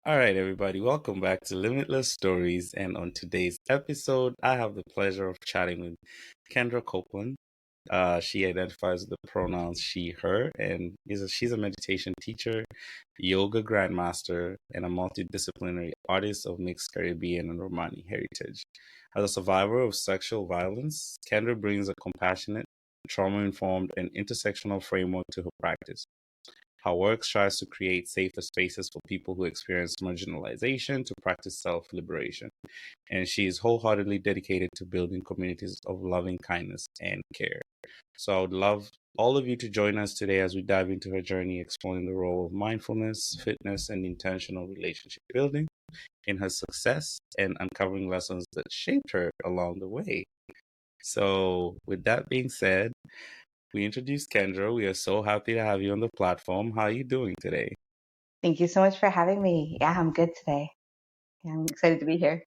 All right, everybody, welcome back to Limitless Stories. And on today's episode, I have the pleasure of chatting with Kendra Copeland. She identifies with the pronouns she, her, and she's a meditation teacher, yoga grandmaster, and a multidisciplinary artist of mixed Caribbean and Romani heritage. As a survivor of sexual violence, Kendra brings a compassionate, trauma informed, and intersectional framework to her practice. Her work strives to create safer spaces for people who experience marginalization to practice self liberation. And she is wholeheartedly dedicated to building communities of loving kindness and care. So I would love all of you to join us today as we dive into her journey exploring the role of mindfulness, fitness, and intentional relationship building in her success and uncovering lessons that shaped her along the way. So, with that being said, we introduced Kendra. We are so happy to have you on the platform. How are you doing today? Thank you so much for having me. Yeah, I'm good today. Yeah, I'm excited to be here.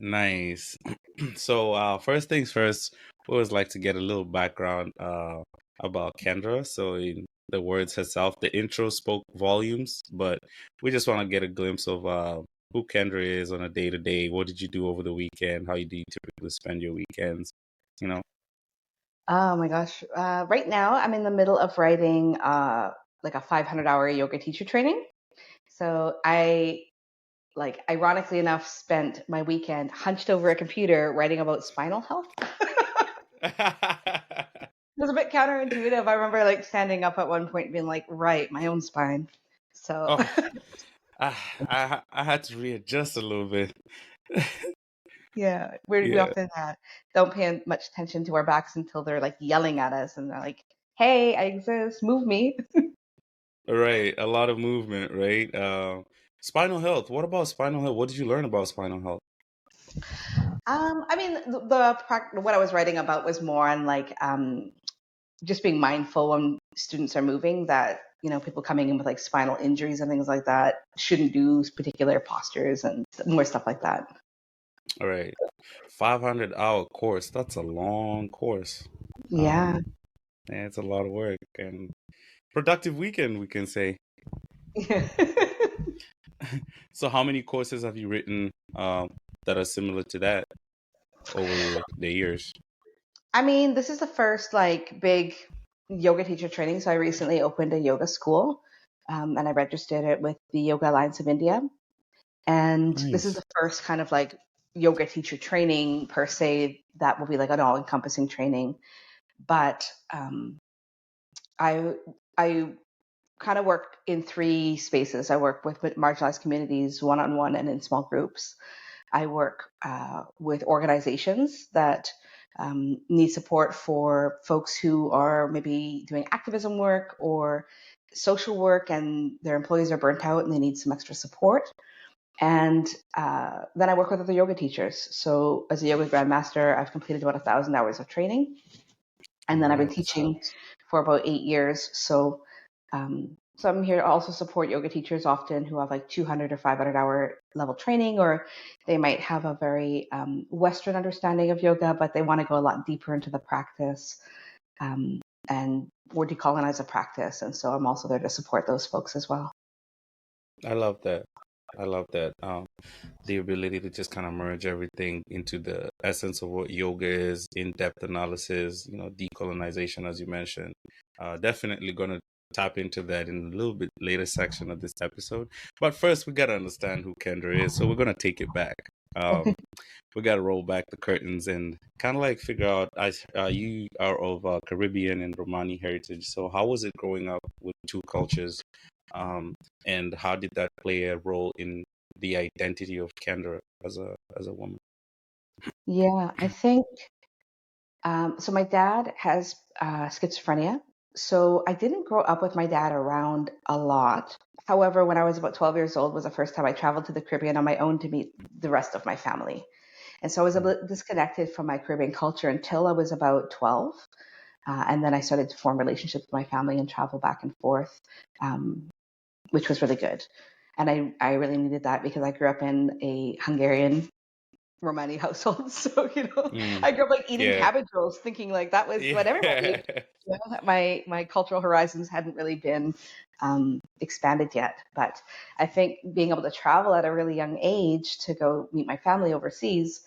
Nice. So, first things first, we always like to get a little background about Kendra. So, in the words herself, the intro spoke volumes, but we just want to get a glimpse of who Kendra is on a day to day. What did you do over the weekend? How do you typically spend your weekends? You know? Oh my gosh. Right now, I'm in the middle of writing like a 500-hour yoga teacher training. So ironically enough, spent my weekend hunched over a computer writing about spinal health. It was a bit counterintuitive. I remember like standing up at one point and being like, right, my own spine. So Oh, I had to readjust a little bit. yeah, we Yeah. often don't pay much attention to our backs until they're like yelling at us and they're like, hey, I exist, move me. Right, a lot of movement, right? Spinal health. What about spinal health? What did you learn about spinal health? I mean, what I was writing about was more on like just being mindful when students are moving that, people coming in with like spinal injuries and things like that shouldn't do particular postures and more stuff like that. All right, 500-hour course. That's a long course. Yeah. Um, and it's a lot of work and productive weekend, we can say. So, how many courses have you written that are similar to that over the years? I mean, this is the first like big yoga teacher training. So I recently opened a yoga school, and I registered it with the Yoga Alliance of India. And this is Nice. the first kind of like yoga teacher training per se that will be like an all-encompassing training. But I I kind of work in three spaces. I work with marginalized communities one-on-one and in small groups. I work with organizations that need support for folks who are maybe doing activism work or social work and their employees are burnt out and they need some extra support. And then I work with other yoga teachers. So as a yoga grandmaster, I've completed about 1,000 hours of training. And then I've been Congrats. teaching for about 8 years. So I'm here to also support yoga teachers often who have like 200 or 500-hour level training, or they might have a very Western understanding of yoga, but they want to go a lot deeper into the practice and more decolonize the practice. And so I'm also there to support those folks as well. I love that. I love that. The ability to just kind of merge everything into the essence of what yoga is, in-depth analysis, decolonization, as you mentioned. Definitely going to tap into that in a little bit later section of this episode. But first, we got to understand who Kendra is. So we're going to take it back. We got to roll back the curtains and kind of like figure out, you are of Caribbean and Romani heritage. So how was it growing up with two cultures? And how did that play a role in the identity of Kendra as a woman? Yeah, I think so. My dad has schizophrenia. So I didn't grow up with my dad around a lot. However, when I was about 12 years old was the first time I traveled to the Caribbean on my own to meet the rest of my family. And so I was a Mm. bit disconnected from my Caribbean culture until I was about 12. And then I started to form relationships with my family and travel back and forth, um, which was really good. And I really needed that because I grew up in a Hungarian Romani household. So, Mm. I grew up like eating Yeah. cabbage rolls, thinking like that was what everybody ate. Yeah. My cultural horizons hadn't really been expanded yet. But I think being able to travel at a really young age to go meet my family overseas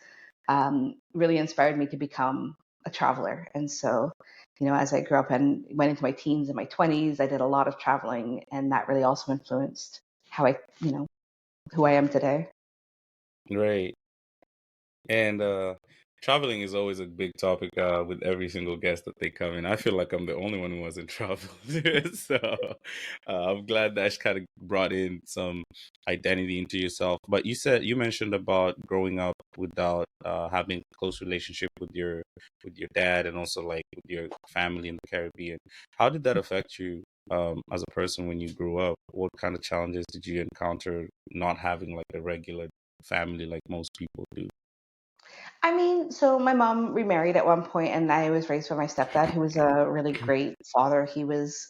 really inspired me to become a traveler. And so, as I grew up and went into my teens and my 20s, I did a lot of traveling, and that really also influenced how who I am today. Right. And traveling is always a big topic with every single guest that they come in. I feel like I'm the only one who wasn't traveled. So I'm glad that kind of brought in some identity into yourself. But you mentioned about growing up without having a close relationship with your dad and also like with your family in the Caribbean. How did that affect you as a person when you grew up? What kind of challenges did you encounter not having like a regular family like most people do? I mean, so my mom remarried at one point, and I was raised by my stepdad, who was a really great father. He was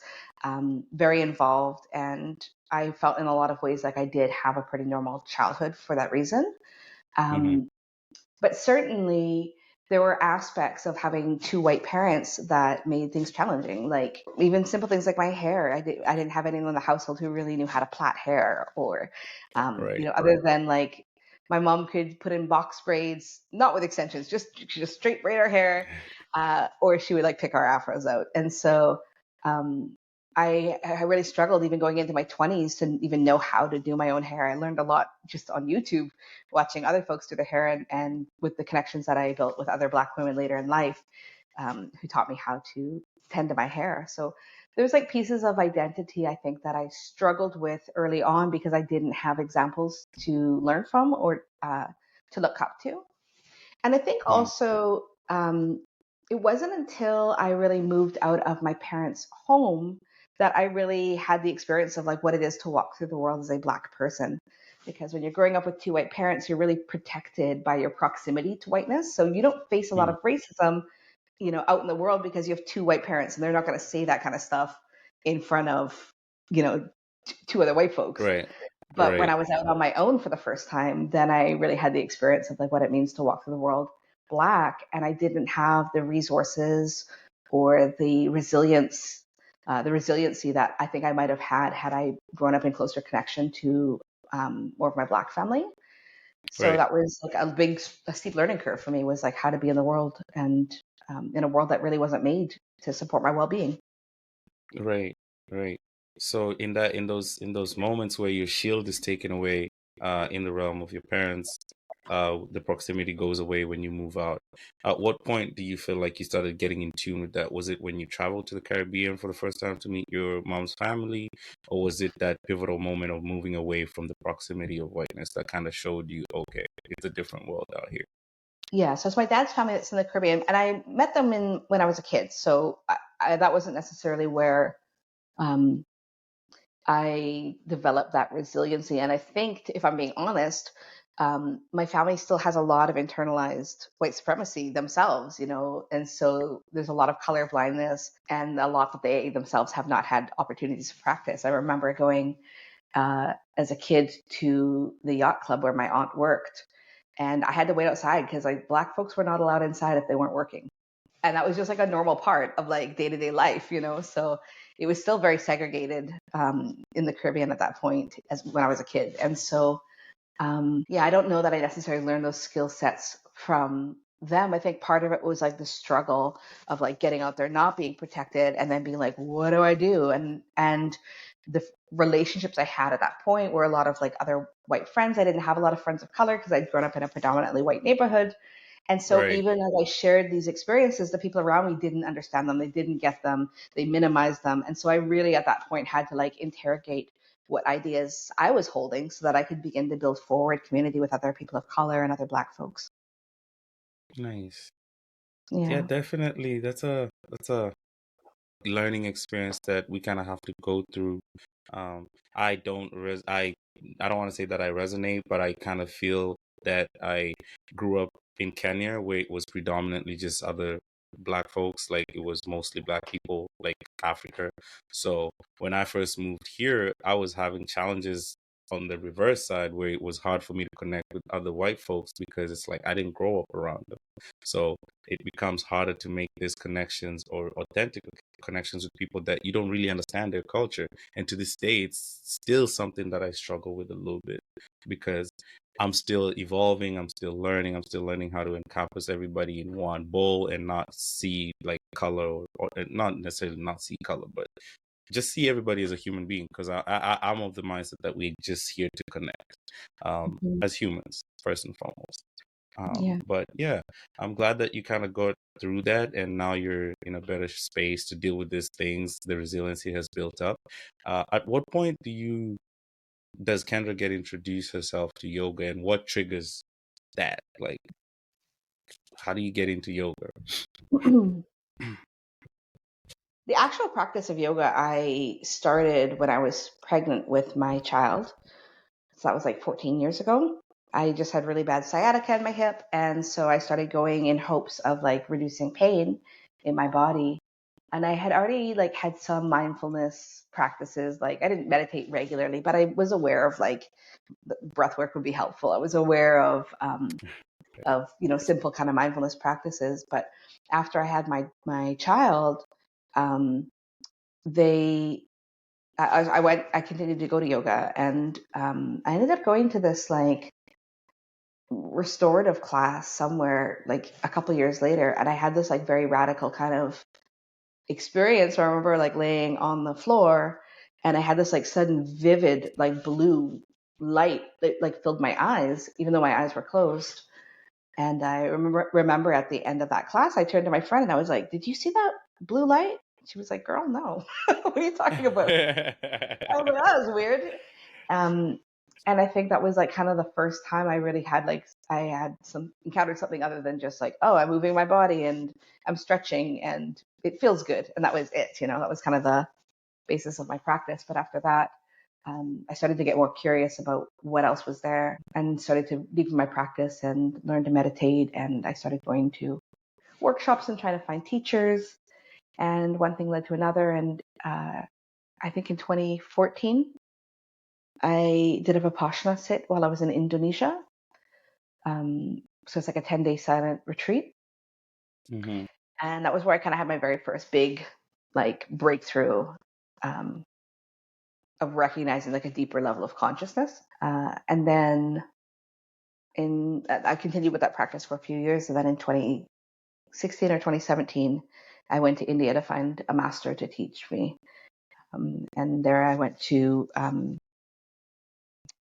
very involved, and I felt in a lot of ways like I did have a pretty normal childhood for that reason. Hmm. Um, but certainly there were aspects of having two white parents that made things challenging, like even simple things like my hair. I didn't have anyone in the household who really knew how to plait hair, or Right. other than like my mom could put in box braids, not with extensions, just straight braid our hair, or she would like pick our afros out. And so um, I really struggled even going into my 20s to even know how to do my own hair. I learned a lot just on YouTube, watching other folks do their hair, and with the connections that I built with other Black women later in life, who taught me how to tend to my hair. So there's like pieces of identity I think that I struggled with early on because I didn't have examples to learn from, or to look up to. And I think Mm, also it wasn't until I really moved out of my parents' home that I really had the experience of like what it is to walk through the world as a Black person. Because when you're growing up with two white parents, you're really protected by your proximity to whiteness. So you don't face a lot mm. of racism, out in the world, because you have two white parents and they're not going to say that kind of stuff in front of, two other white folks. Right. But when Right. I was out on my own for the first time, then I really had the experience of like what it means to walk through the world Black, and I didn't have the resources or the resiliency that I think I might have had I grown up in closer connection to more of my Black family. So Right. that was like a steep learning curve for me, was like how to be in the world, and in a world that really wasn't made to support my well-being. Right. Right. So in those moments where your shield is taken away in the realm of your parents, the proximity goes away when you move out. At what point do you feel like you started getting in tune with that? Was it when you traveled to the Caribbean for the first time to meet your mom's family, or was it that pivotal moment of moving away from the proximity of whiteness that kind of showed you, okay, it's a different world out here? Yeah, so it's my dad's family that's in the Caribbean, and I met them when I was a kid. So that wasn't necessarily where um, I developed that resiliency. And I think, if I'm being honest, my family still has a lot of internalized white supremacy themselves, and so there's a lot of color blindness and a lot that they themselves have not had opportunities to practice. I remember going as a kid to the yacht club where my aunt worked, and I had to wait outside because like Black folks were not allowed inside if they weren't working, and that was just like a normal part of like day-to-day life. So it was still very segregated in the Caribbean at that point, as when I was a kid. And so yeah, I don't know that I necessarily learned those skill sets from them. I think part of it was like the struggle of like getting out there, not being protected, and then being like, what do I do? And the relationships I had at that point were a lot of like other white friends. I didn't have a lot of friends of color because I'd grown up in a predominantly white neighborhood. And so Right. even as I shared these experiences, the people around me didn't understand them. They didn't get them. They minimized them. And so I really at that point had to like interrogate what ideas I was holding so that I could begin to build forward community with other people of color and other Black folks. Nice. Yeah, Yeah. definitely. That's a learning experience that we kind of have to go through. I don't want to say that I resonate, but I kind of feel that I grew up in Kenya where it was predominantly just other Black folks, like it was mostly Black people, like Africa. So when I first moved here, I was having challenges on the reverse side where it was hard for me to connect with other white folks because it's like I didn't grow up around them. So it becomes harder to make these connections or authentic connections with people that you don't really understand their culture. And to this day, it's still something that I struggle with a little bit, because I'm still evolving, I'm still learning how to encompass everybody in one bowl and not see like color, or not necessarily not see color, but just see everybody as a human being, because I'm of the mindset that we just here to connect, Mhm. as humans first and foremost. Yeah. But yeah, I'm glad that you kind of got through that, and now you're in a better space to deal with these things. The resiliency has built up. At what point does Kendra get introduce herself to yoga, and what triggers that? Like, how do you get into yoga? The actual practice of yoga I started when I was pregnant with my child. So that was like 14 years ago. I just had really bad sciatica in my hip, and so I started going in hopes of like reducing pain in my body. And I had already like had some mindfulness practices. Like I didn't meditate regularly, but I was aware of like breath work would be helpful. I was aware of simple kind of mindfulness practices. But after I had my child, um, they I continued to go to yoga, and I ended up going to this like restorative class somewhere like a couple years later, and I had this like very radical kind of experience where I remember like laying on the floor, and I had this like sudden vivid like blue light that like filled my eyes even though my eyes were closed. And I remember at the end of that class I turned to my friend and I was like, did you see that blue light? She was like, girl, no. What are you talking about? I was like, that was weird. Um, and I think that was like kind of the first time I really had like I had some encountered something other than just like, oh, I'm moving my body and I'm stretching and it feels good. And that was it. That was kind of the basis of my practice. But after that, I started to get more curious about what else was there and started to deepen my practice and learn to meditate. And I started going to workshops and trying to find teachers. And one thing led to another. And I think in 2014, I did a Vipassana sit while I was in Indonesia. So it's like a 10-day silent retreat. Hmm. And that was where I kind of had my very first big like breakthrough um, of recognizing like a deeper level of consciousness. And then I continued with that practice for a few years. And then in 2016 or 2017, I went to India to find a master to teach me. And there I went to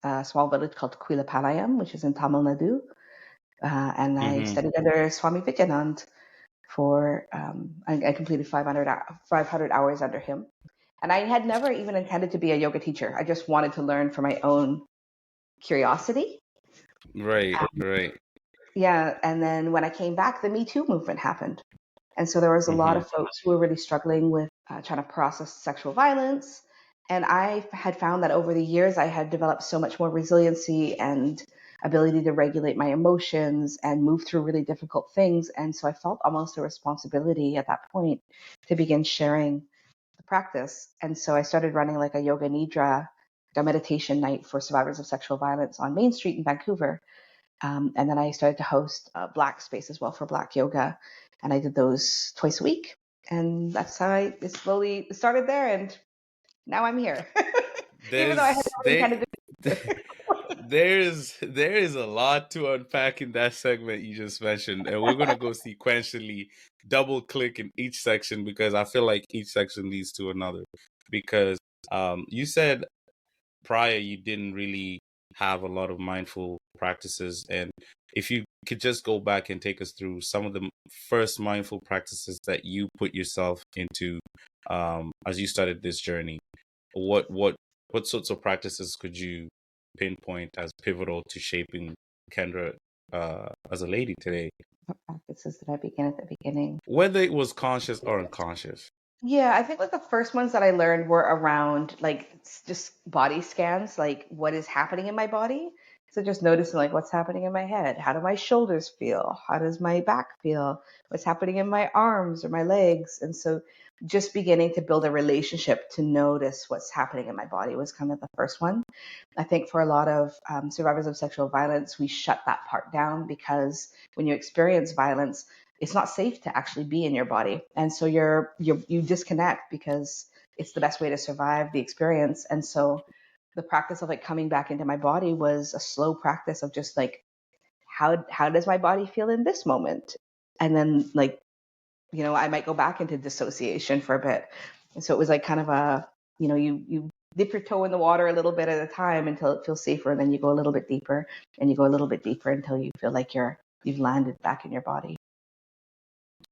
a small village called Kuilapalayam, which is in Tamil Nadu. And I Hmm. studied under Swami Vivekanand for, I completed 500 hours under him. And I had never even intended to be a yoga teacher. I just wanted to learn for my own curiosity. Right, right. Yeah. And then when I came back, the Me Too movement happened. And so there was a lot Hmm. of folks who were really struggling with trying to process sexual violence. And I had found that over the years, I had developed so much more resiliency and ability to regulate my emotions and move through really difficult things. And so I felt almost a responsibility at that point to begin sharing the practice. And so I started running like a yoga nidra, a meditation night for survivors of sexual violence on Main Street in Vancouver. And then I started to host a Black space as well for Black yoga. And I did those twice a week. And that's how it slowly started there. And now I'm here, even though I had There's not intended to be here. there is a lot to unpack in that segment you just mentioned, and we're gonna go sequentially, double click in each section, because I feel like each section leads to another. Because you said prior you didn't really have a lot of mindful practices, and if you could just go back and take us through some of the first mindful practices that you put yourself into, as you started this journey, what what sorts of practices could you pinpoint as pivotal to shaping Kendra as a lady today, What practices did I begin at the beginning? whether it was conscious or unconscious? Yeah, I think like the first ones that I learned were around like just body scans, like what is happening in my body. So just noticing like what's happening in my head. How do my shoulders feel? How does my back feel? What's happening in my arms or my legs? And so just beginning to build a relationship to notice what's happening in my body was kind of the first one. I think for a lot of survivors of sexual violence, we shut that part down because when you experience violence, it's not safe to actually be in your body. And so you disconnect because it's the best way to survive the experience. And so the practice of like coming back into my body was a slow practice of just like, how does my body feel in this moment? And then like, I might go back into dissociation for a bit. And so it was like kind of a, you dip your toe in the water a little bit at a time until it feels safer. And then you go a little bit deeper and you go a little bit deeper until you feel like you've landed back in your body.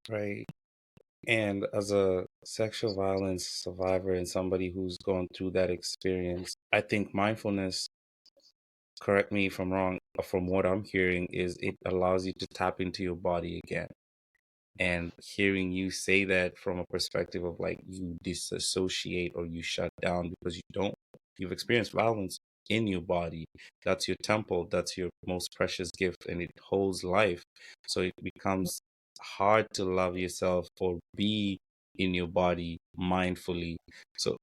Right. And as a sexual violence survivor and somebody who's gone through that experience, I think mindfulness, correct me if I'm wrong, from what I'm hearing, is it allows you to tap into your body again. And hearing you say that from a perspective of like you disassociate or you shut down because you've experienced violence in your body. That's your temple, that's your most precious gift, and it holds life. So it becomes hard to love yourself or be in your body mindfully. So,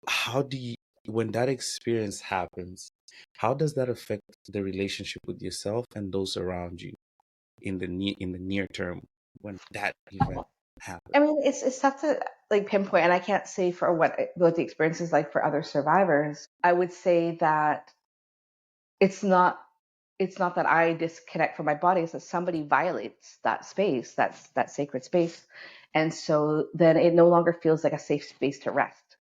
how do you, when that experience happens, how does that affect the relationship with yourself and those around you in the near term when that event happens? I mean, it's tough to like pinpoint, and I can't say for what the experience is like for other survivors. I would say that it's not it's not that I disconnect from my body; it's that somebody violates that space, that sacred space, and so then it no longer feels like a safe space to rest.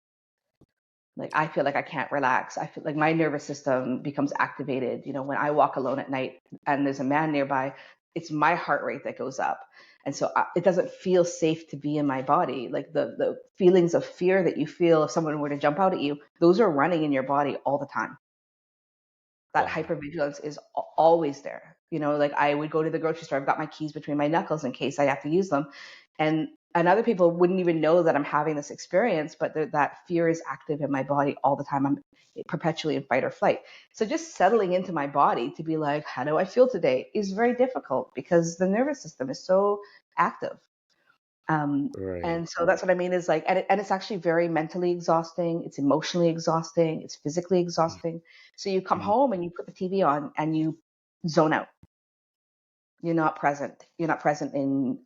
Like I feel like I can't relax. I feel like my nervous system becomes activated. When I walk alone at night and there's a man nearby, it's my heart rate that goes up. And so it doesn't feel safe to be in my body. Like the feelings of fear that you feel if someone were to jump out at you, those are running in your body all the time. That Wow. hypervigilance is always there. Like I would go to the grocery store, I've got my keys between my knuckles in case I have to use them. And other people wouldn't even know that I'm having this experience, but that fear is active in my body all the time. I'm perpetually in fight or flight. So just settling into my body to be like, how do I feel today is very difficult because the nervous system is so active. Um, Right. and so that's what I mean is like, and it's actually very mentally exhausting. It's emotionally exhausting. It's physically exhausting. So you come Mhm. home and you put the TV on and you zone out. You're not present. You're not present in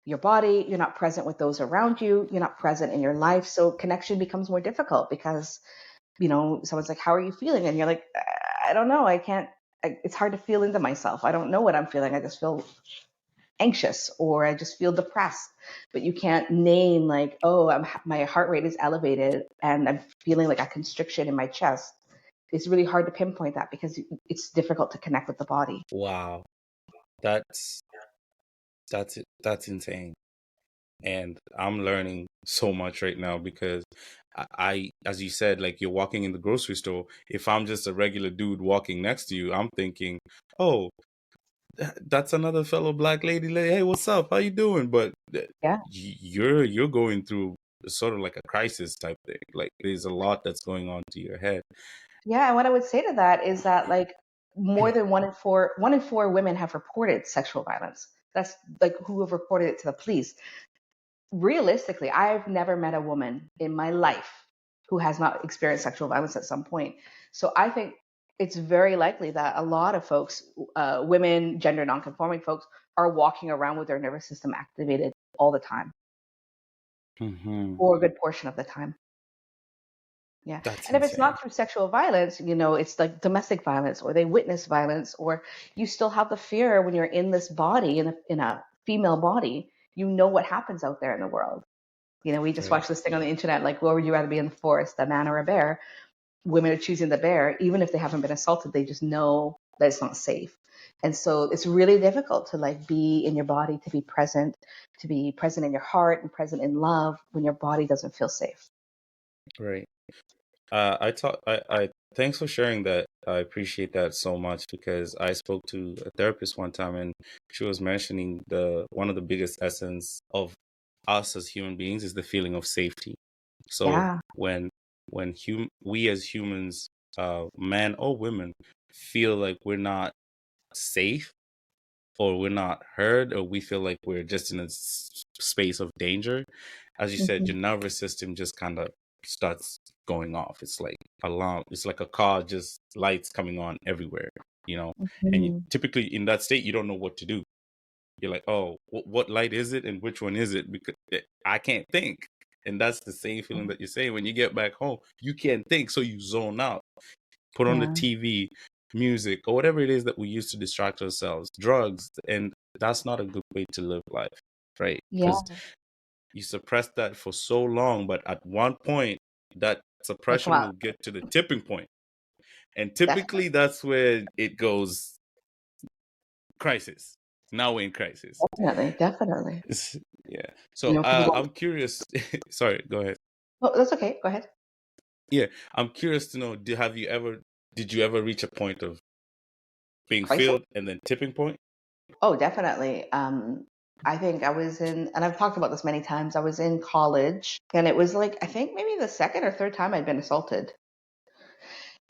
your body. You're not present with those around you. You're not present in your life. So connection becomes more difficult because, someone's like, how are you feeling? And you're like, I don't know. I can't, it's hard to feel into myself. I don't know what I'm feeling. I just feel anxious or I just feel depressed. But you can't name like, oh, my heart rate is elevated and I'm feeling like a constriction in my chest. It's really hard to pinpoint that because it's difficult to connect with the body. Wow. That's that's insane. And I'm learning so much right now because as you said, like you're walking in the grocery store. If I'm just a regular dude walking next to you, I'm thinking, oh, that's another fellow black lady. Like, hey, what's up? How you doing? But Yeah. you're going through sort of like a crisis type thing. Like there's a lot that's going on to your head. Yeah. And what I would say to that is that like more than one in four women have reported sexual violence. That's like who have reported it to the police. Realistically, I've never met a woman in my life who has not experienced sexual violence at some point. So I think it's very likely that a lot of folks, women, gender nonconforming folks, are walking around with their nervous system activated all the time Hmm. or a good portion of the time. Yeah. That's And if it's insane. not through sexual violence, it's like domestic violence or they witness violence or you still have the fear when you're in this body, in a female body, what happens out there in the world. We just Right. watched this thing on the internet, like, where would you rather be in the forest, a man or a bear? Women are choosing the bear, even if they haven't been assaulted, they just know that it's not safe. And so it's really difficult to like be in your body, to be present in your heart and present in love when your body doesn't feel safe. Right. I thanks for sharing that. I appreciate that so much because I spoke to a therapist one time and she was mentioning the one of the biggest essence of us as human beings is the feeling of safety. So Yeah. when we as humans, men or women, feel like we're not safe or we're not heard or we feel like we're just in a space of danger, as you said, Hmm. your nervous system just kind of starts going off. It's like alarm, it's like a car, just lights coming on everywhere, you know. And Hmm. typically in that state you don't know what to do. you're like, oh, what light is it and which one is it? Because I can't think. And that's the same feeling that you're saying. When you get back home, you can't think, so you zone out. Put on the Yeah. TV, music, or whatever it is that we use to distract ourselves, drugs, and that's not a good way to live life, right? Yeah. Because you suppress that for so long, but at one point, that It'll come suppression out. will get to the tipping point. And Definitely. typically that's where it goes crisis. Now we're in crisis. Definitely. Definitely. Yeah. You So know, people don't. I'm curious. Sorry, go ahead. Oh, that's okay. Go ahead. Yeah, I'm curious to know, did you ever reach a point of being Crisis? filled and then tipping point? Oh, definitely. I think I was in, and I've talked about this many times. I was in college, and it was like I think maybe the second or third time I'd been assaulted,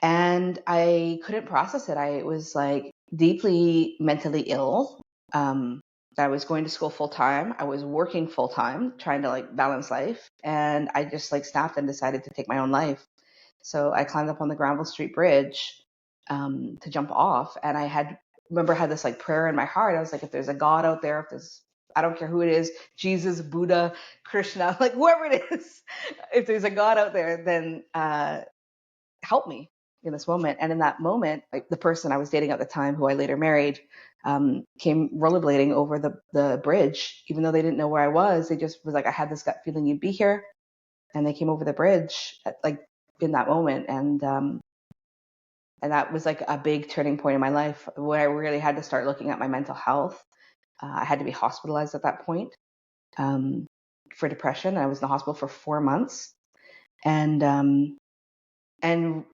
and I couldn't process it. I was like deeply mentally ill. Um, I was going to school full time. I was working full time, trying to like balance life, and I just like snapped and decided to take my own life. So I climbed up on the Granville Street Bridge to jump off, and I had this like prayer in my heart. I was like, if there's a God out there, if there's I don't care who it is, Jesus, Buddha, Krishna, like whoever it is, if there's a God out there, then help me in this moment. And in that moment, like the person I was dating at the time, who I later married, came rollerblading over the bridge, even though they didn't know where I was. They just was like, I had this gut feeling you'd be here, and they came over the bridge like in that moment, and that was like a big turning point in my life where I really had to start looking at my mental health. I had to be hospitalized at that point um, for depression. I was in the hospital for 4 months, and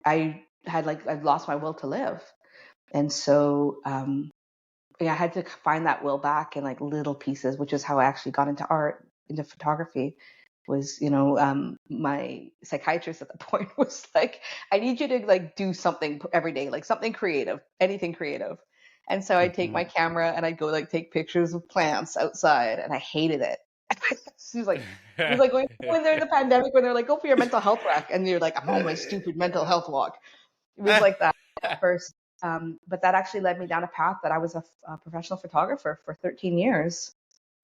I had like I'd lost my will to live, and so yeah, I had to find that will back in like little pieces, which is how I actually got into art, into photography. Was my psychiatrist at the point was like, I need you to like do something every day, like something creative, anything creative. And so I'd take Hmm. my camera and I'd go like take pictures of plants outside, and I hated it. She was like, it was like going there in the pandemic when they're like, go for your mental health walk, and you're like, I'm on my stupid mental health walk. It was like that at first. But that actually led me down a path that I was a professional photographer for 13 years.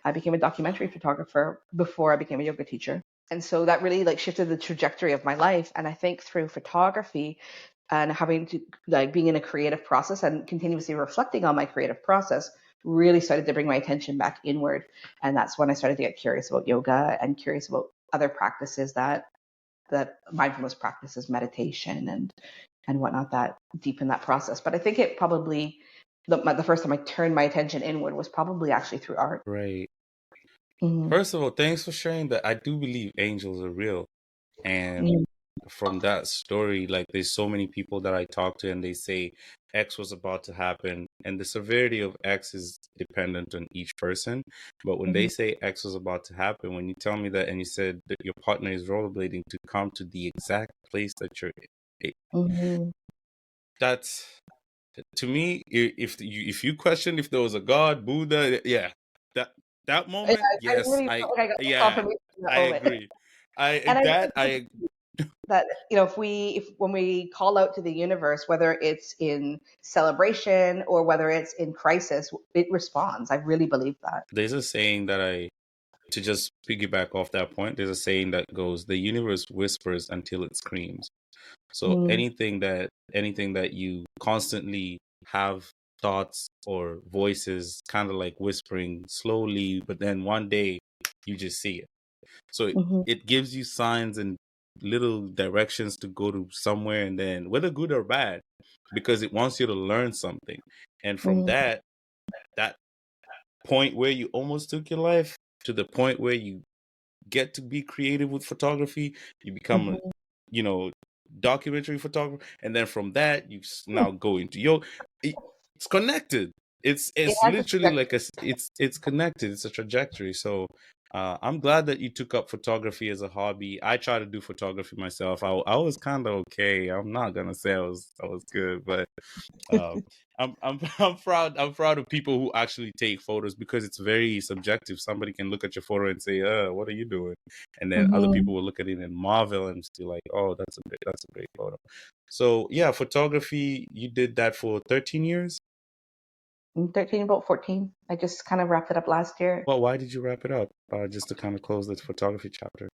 I became a documentary photographer before I became a yoga teacher. And so that really like shifted the trajectory of my life. And I think through photography and having to like being in a creative process and continuously reflecting on my creative process really started to bring my attention back inward. And that's when I started to get curious about yoga and curious about other practices that mindfulness practices, meditation and whatnot that deepen that process. But I think it probably the first time I turned my attention inward was probably actually through art. Right. Mm-hmm. First of all, thanks for sharing that. I do believe angels are real. And from that story, like there's so many people that I talk to and they say X was about to happen. And the severity of X is dependent on each person. But when they Mm-hmm. say X was about to happen, when you tell me that and you said that your partner is rollerblading to come to the exact place that you're it, Mm-hmm. that's to me, if you question if there was a God, Buddha, yeah, that that Yeah, moment, I yes, really felt like I got the yeah, confirmation in that I moment. agree. And I That really I that if when we call out to the universe, whether it's in celebration or whether it's in crisis, it responds. I really believe that. there's a saying that to just piggyback off that point, there's a saying that goes, the universe whispers until it screams. So Mm-hmm. anything that you constantly have thoughts or voices kind of like whispering slowly, but then one day you just see it. So Mm-hmm. it gives you signs and little directions to go to somewhere, and then whether good or bad, because it wants you to learn something. And from that point where you almost took your life to the point where you get to be creative with photography, you become a, Mm-hmm. you know, documentary photographer, and then from that you now go into yoga. It's connected. It It's has a literally trajectory. like it's connected. It's a trajectory. So I'm glad that you took up photography as a hobby. I try to do photography myself. I was kind of okay. I'm not gonna say I was good, but uh, I'm proud. I'm proud of people who actually take photos because it's very subjective. Somebody can look at your photo and say, what are you doing?" And then other Mm-hmm. people will look at it and marvel and still like, "Oh, that's a great photo." So yeah, photography. You did that for 13 years. I'm 13, about 14. I just kind of wrapped it up last year. Well, why did you wrap it up? Just to kind of close the photography chapter.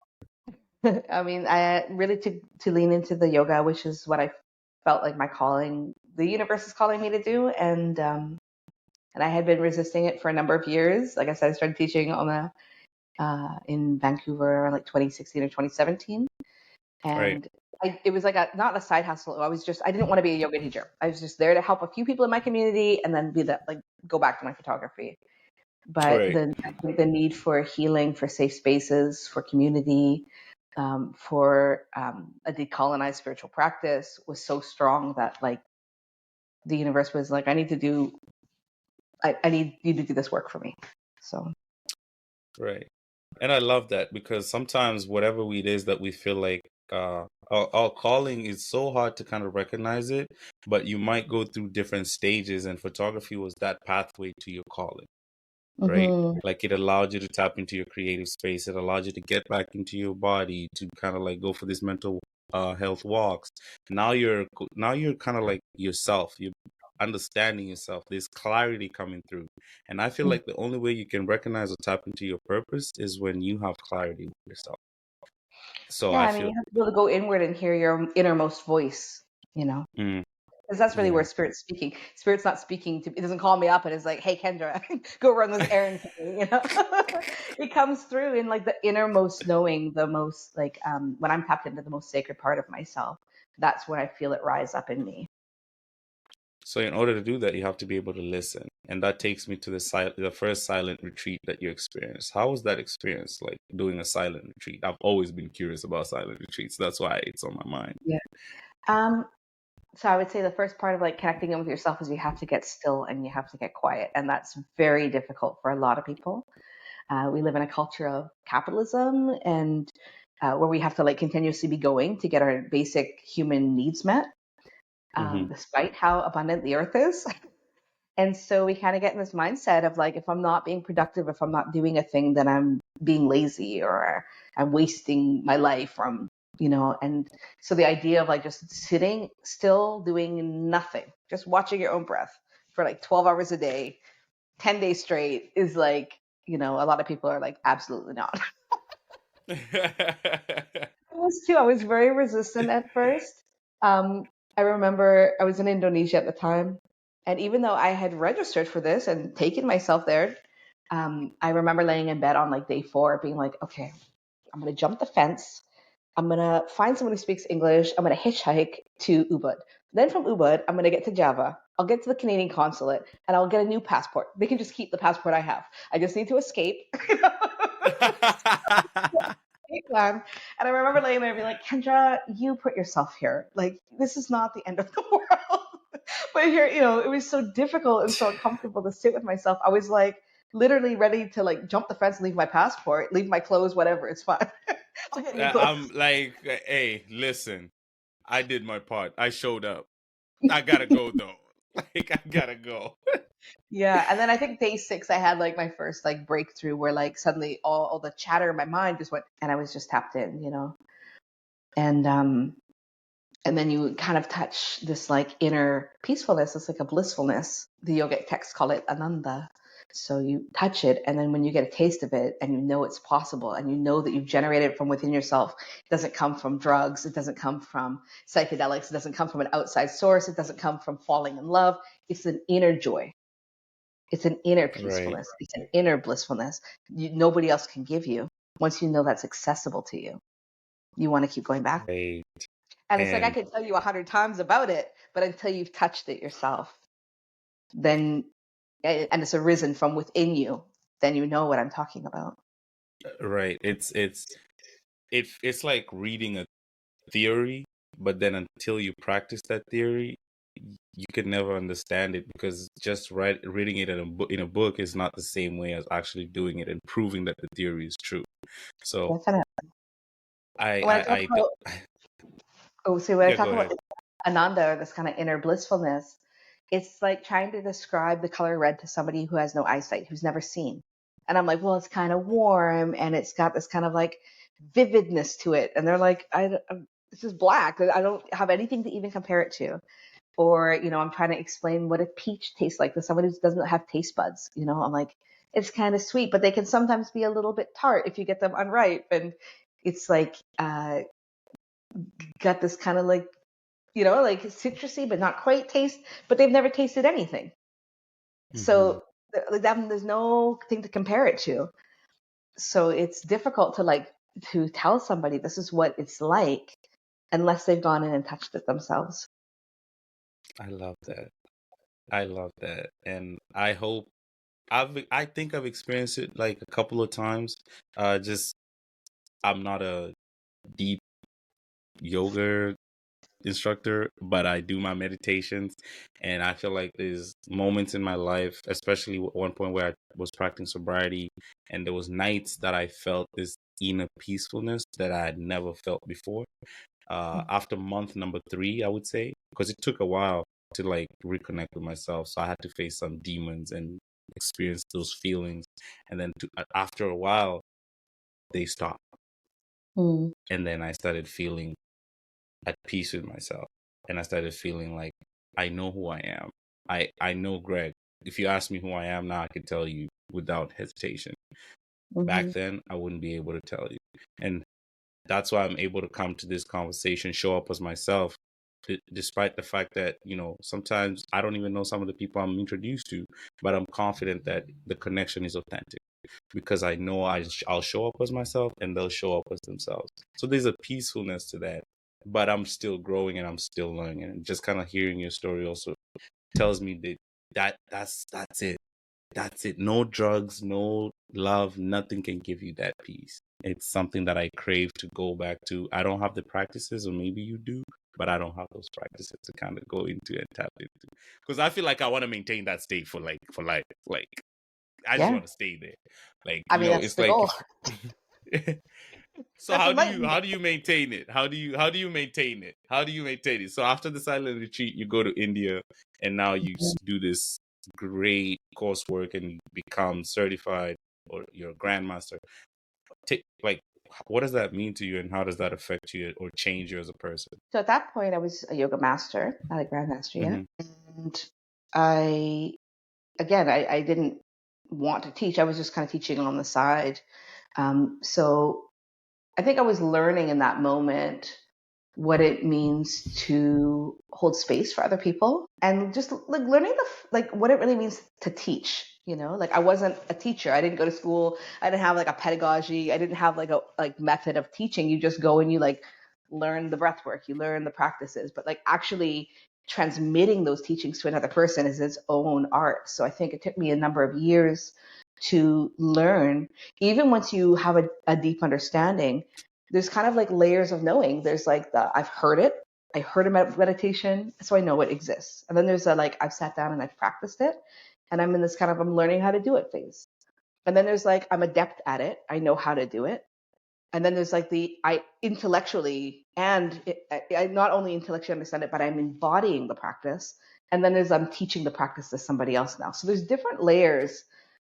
I mean, I really to lean into the yoga, which is what I felt like my calling, the universe is calling me to do, and I had been resisting it for a number of years. Like I said, I started teaching on the in Vancouver around like 2016 or 2017, Right. and it was like not a side hustle. I didn't want to be a yoga teacher. I was just there to help a few people in my community, and then be that like go back to my photography. But Right. the need for healing, for safe spaces, for community, for a decolonized spiritual practice was so strong that like the universe was like, I need you to do this work for me. So Right. And I love that because sometimes whatever it is that we feel like our calling is so hard to kind of recognize it, but you might go through different stages, and photography was that pathway to your calling, right? hmm Like it allowed you to tap into your creative space. It allowed you to get back into your body to kind of like go for these mental health walks. Now you're kind of like yourself. You're understanding yourself. There's clarity coming through. And I feel like the only way you can recognize or tap into your purpose is when you have clarity with yourself. So yeah, I I mean, feel you have to be able to go inward and hear your innermost voice, you know. mm, Because that's really where yeah. spirit's speaking. Spirit's not speaking to. It doesn't call me up and is like, "Hey, Kendra, go run this errand for me." You know, it comes through in like the innermost knowing, the most like when I'm tapped into the most sacred part of myself. That's when I feel it rise up in me. So in order to do that, you have to be able to listen. And that takes me to the first silent retreat that you experienced. How was that experience, like doing a silent retreat? I've always been curious about silent retreats. That's why it's on my mind. Yeah. Um. So I would say the first part of like connecting in with yourself is you have to get still and you have to get quiet, and that's very difficult for a lot of people. We live in a culture of capitalism and where we have to like continuously be going to get our basic human needs met, Hmm. despite how abundant the earth is. And so we kind of get in this mindset of like, if I'm not being productive, if I'm not doing a thing, then I'm being lazy or I'm wasting my life from, and so the idea of like just sitting still, doing nothing, just watching your own breath for like 12 hours a day, 10 days straight is like, a lot of people are like, absolutely not. I was too. I was very resistant at first. I remember I was in Indonesia at the time, and even though I had registered for this and taken myself there, I remember laying in bed on like day 4, being like, "Okay, I'm gonna jump the fence. I'm gonna find someone who speaks English. I'm gonna hitchhike to Ubud. Then from Ubud, I'm gonna get to Java. I'll get to the Canadian consulate, and I'll get a new passport. They can just keep the passport I have. I just need to escape." Plan. And I remember laying there and being like, Kendra, you put yourself here. Like, this is not the end of the world. But here, it was so difficult and so uncomfortable to sit with myself. I was like literally ready to like jump the fence and leave my passport, leave my clothes, whatever. It's fine. I'll get new clothes. I'm like, hey, listen, I did my part. I showed up. I gotta go though. Like, I gotta go. Yeah. And then I think day 6, I had like my first like breakthrough where like suddenly all the chatter in my mind just went and I was just tapped in. And and then you kind of touch this like inner peacefulness. It's like a blissfulness. The yogic texts call it ananda. So you touch it, and then when you get a taste of it and you know it's possible and you know that you've generated it from within yourself, it doesn't come from drugs, it doesn't come from psychedelics, it doesn't come from an outside source, it doesn't come from falling in love. It's an inner joy, it's an inner Right. peacefulness, it's an inner blissfulness nobody else can give you. Once you know that's accessible to you, you want to keep going back. Right. And it's like I And could tell you 100 times about it, but until you've touched it yourself, then and it's arisen from within you, then you know what I'm talking about. right. It's like reading a theory, but then until you practice that theory, you could never understand it because just reading it in a book is not the same way as actually doing it and proving that the theory is true. So Definitely. I When I I talk I about when I yeah, go talk about ahead. this ananda or this kind of inner blissfulness, it's like trying to describe the color red to somebody who has no eyesight, who's never seen. And I'm like, well, it's kind of warm and it's got this kind of like vividness to it. And they're like, this is black. I don't have anything to even compare it to. Or, I'm trying to explain what a peach tastes like to someone who doesn't have taste buds. I'm like, it's kind of sweet, but they can sometimes be a little bit tart if you get them unripe. And it's like, got this kind of like, like citrusy, but not quite taste, but they've never tasted anything. Mm-hmm. So there's no thing to compare it to. So it's difficult to tell somebody this is what it's like unless they've gone in and touched it themselves. I love that. I love that. And I think I've experienced it like a couple of times. Just I'm not a deep yoga instructor, but I do my meditations, and I feel like there's moments in my life, especially at one point where I was practicing sobriety, and there was nights that I felt this inner peacefulness that I had never felt before. After month number 3, I would say, because it took a while to like reconnect with myself, so I had to face some demons and experience those feelings, and then after a while they stopped, Mm. and then I started feeling at peace with myself, and I started feeling like I know who I am. I know Greg. If you ask me who I am now, I can tell you without hesitation. Back Mm-hmm. then I wouldn't be able to tell you, and that's why I'm able to come to this conversation, show up as myself, despite the fact that sometimes I don't even know some of the people I'm introduced to, but I'm confident that the connection is authentic because I know I'll show up as myself and they'll show up as themselves. So there's a peacefulness to that, but I'm still growing and I'm still learning. And just kind of hearing your story also tells me that's it. That's it. No drugs, no love, nothing can give you that peace. It's something that I crave to go back to. I don't have the practices, or maybe you do, but I don't have those practices to kind of go into and tap into. Because I feel like I want to maintain that state for life. Like I just Yeah. want to stay there. Like, I mean, that's it's the like goal. if so That's how do you maintain it? How do you maintain it? How do you maintain it? So after the silent retreat, you go to India and now you do this great coursework and you become certified or you're a grandmaster. Like what does that mean to you and how does that affect you or change you as a person? So at that point, I was a yoga master, not a grandmaster yet. Hmm. And I, again, I didn't want to teach. I was just kind of teaching on the side. So I think I was learning in that moment what it means to hold space for other people and just like learning like what it really means to teach. Like I wasn't a teacher. I didn't go to school. I didn't have like a pedagogy. I didn't have like a method of teaching. You just go and you like learn the breath work, you learn the practices, but like actually transmitting those teachings to another person is its own art. So I think it took me a number of years to learn. Even once you have a deep understanding, there's kind of like layers of knowing. There's like I've heard it. I heard about meditation, so I know it exists. And then there's like I've sat down and I've practiced it, and I'm in this kind of I'm learning how to do it phase. And then there's like I'm adept at it. I know how to do it. And then there's like I intellectually and I not only intellectually understand it, but I'm embodying the practice. And then there's I'm teaching the practice to somebody else now. So there's different layers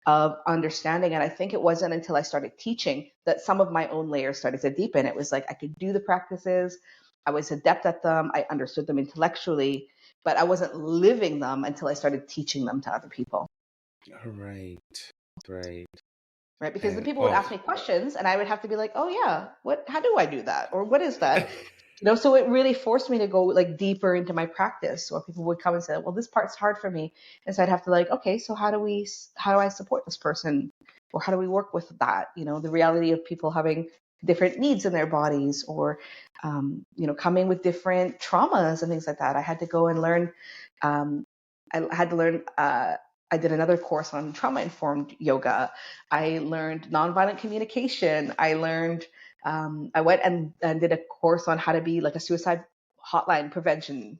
of understanding. And I think it wasn't until I started teaching that some of my own layers started to deepen. It was like I could do the practices, I was adept at them, I understood them intellectually, but I wasn't living them until I started teaching them to other people. All right. Right. Right? Because the And people would ask me questions and I would have to be like, oh yeah, how do I do that? Or what is that? So it really forced me to go like deeper into my practice, or people would come and say, well, this part's hard for me. And so I'd have to like, okay, so how do I support this person? Or how do we work with that? The reality of people having different needs in their bodies, or, coming with different traumas and things like that. I had to go and learn, I had to learn, I did another course on trauma informed yoga. I learned nonviolent communication. I went and did a course on how to be like a suicide hotline prevention,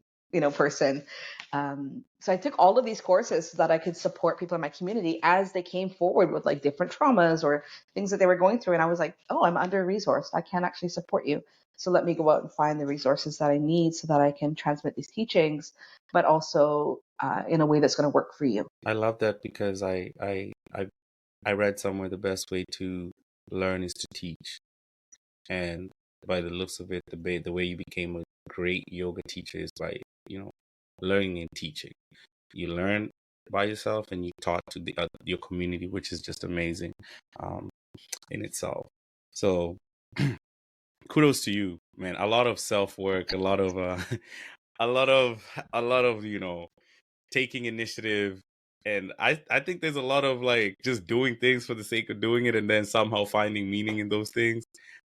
person. So I took all of these courses so that I could support people in my community as they came forward with like different traumas or things that they were going through. And I was like, oh, I'm under resourced. I can't actually support you. So let me go out and find the resources that I need so that I can transmit these teachings, but also in a way that's going to work for you. I love that because I read somewhere the best way to learn is to teach. And by the looks of it, the way you became a great yoga teacher is by, learning and teaching. You learn by yourself and you taught to your community, which is just amazing um, in itself. So kudos to you, man. A lot of self work, a lot of a lot of taking initiative. And I think there's a lot of like just doing things for the sake of doing it and then somehow finding meaning in those things,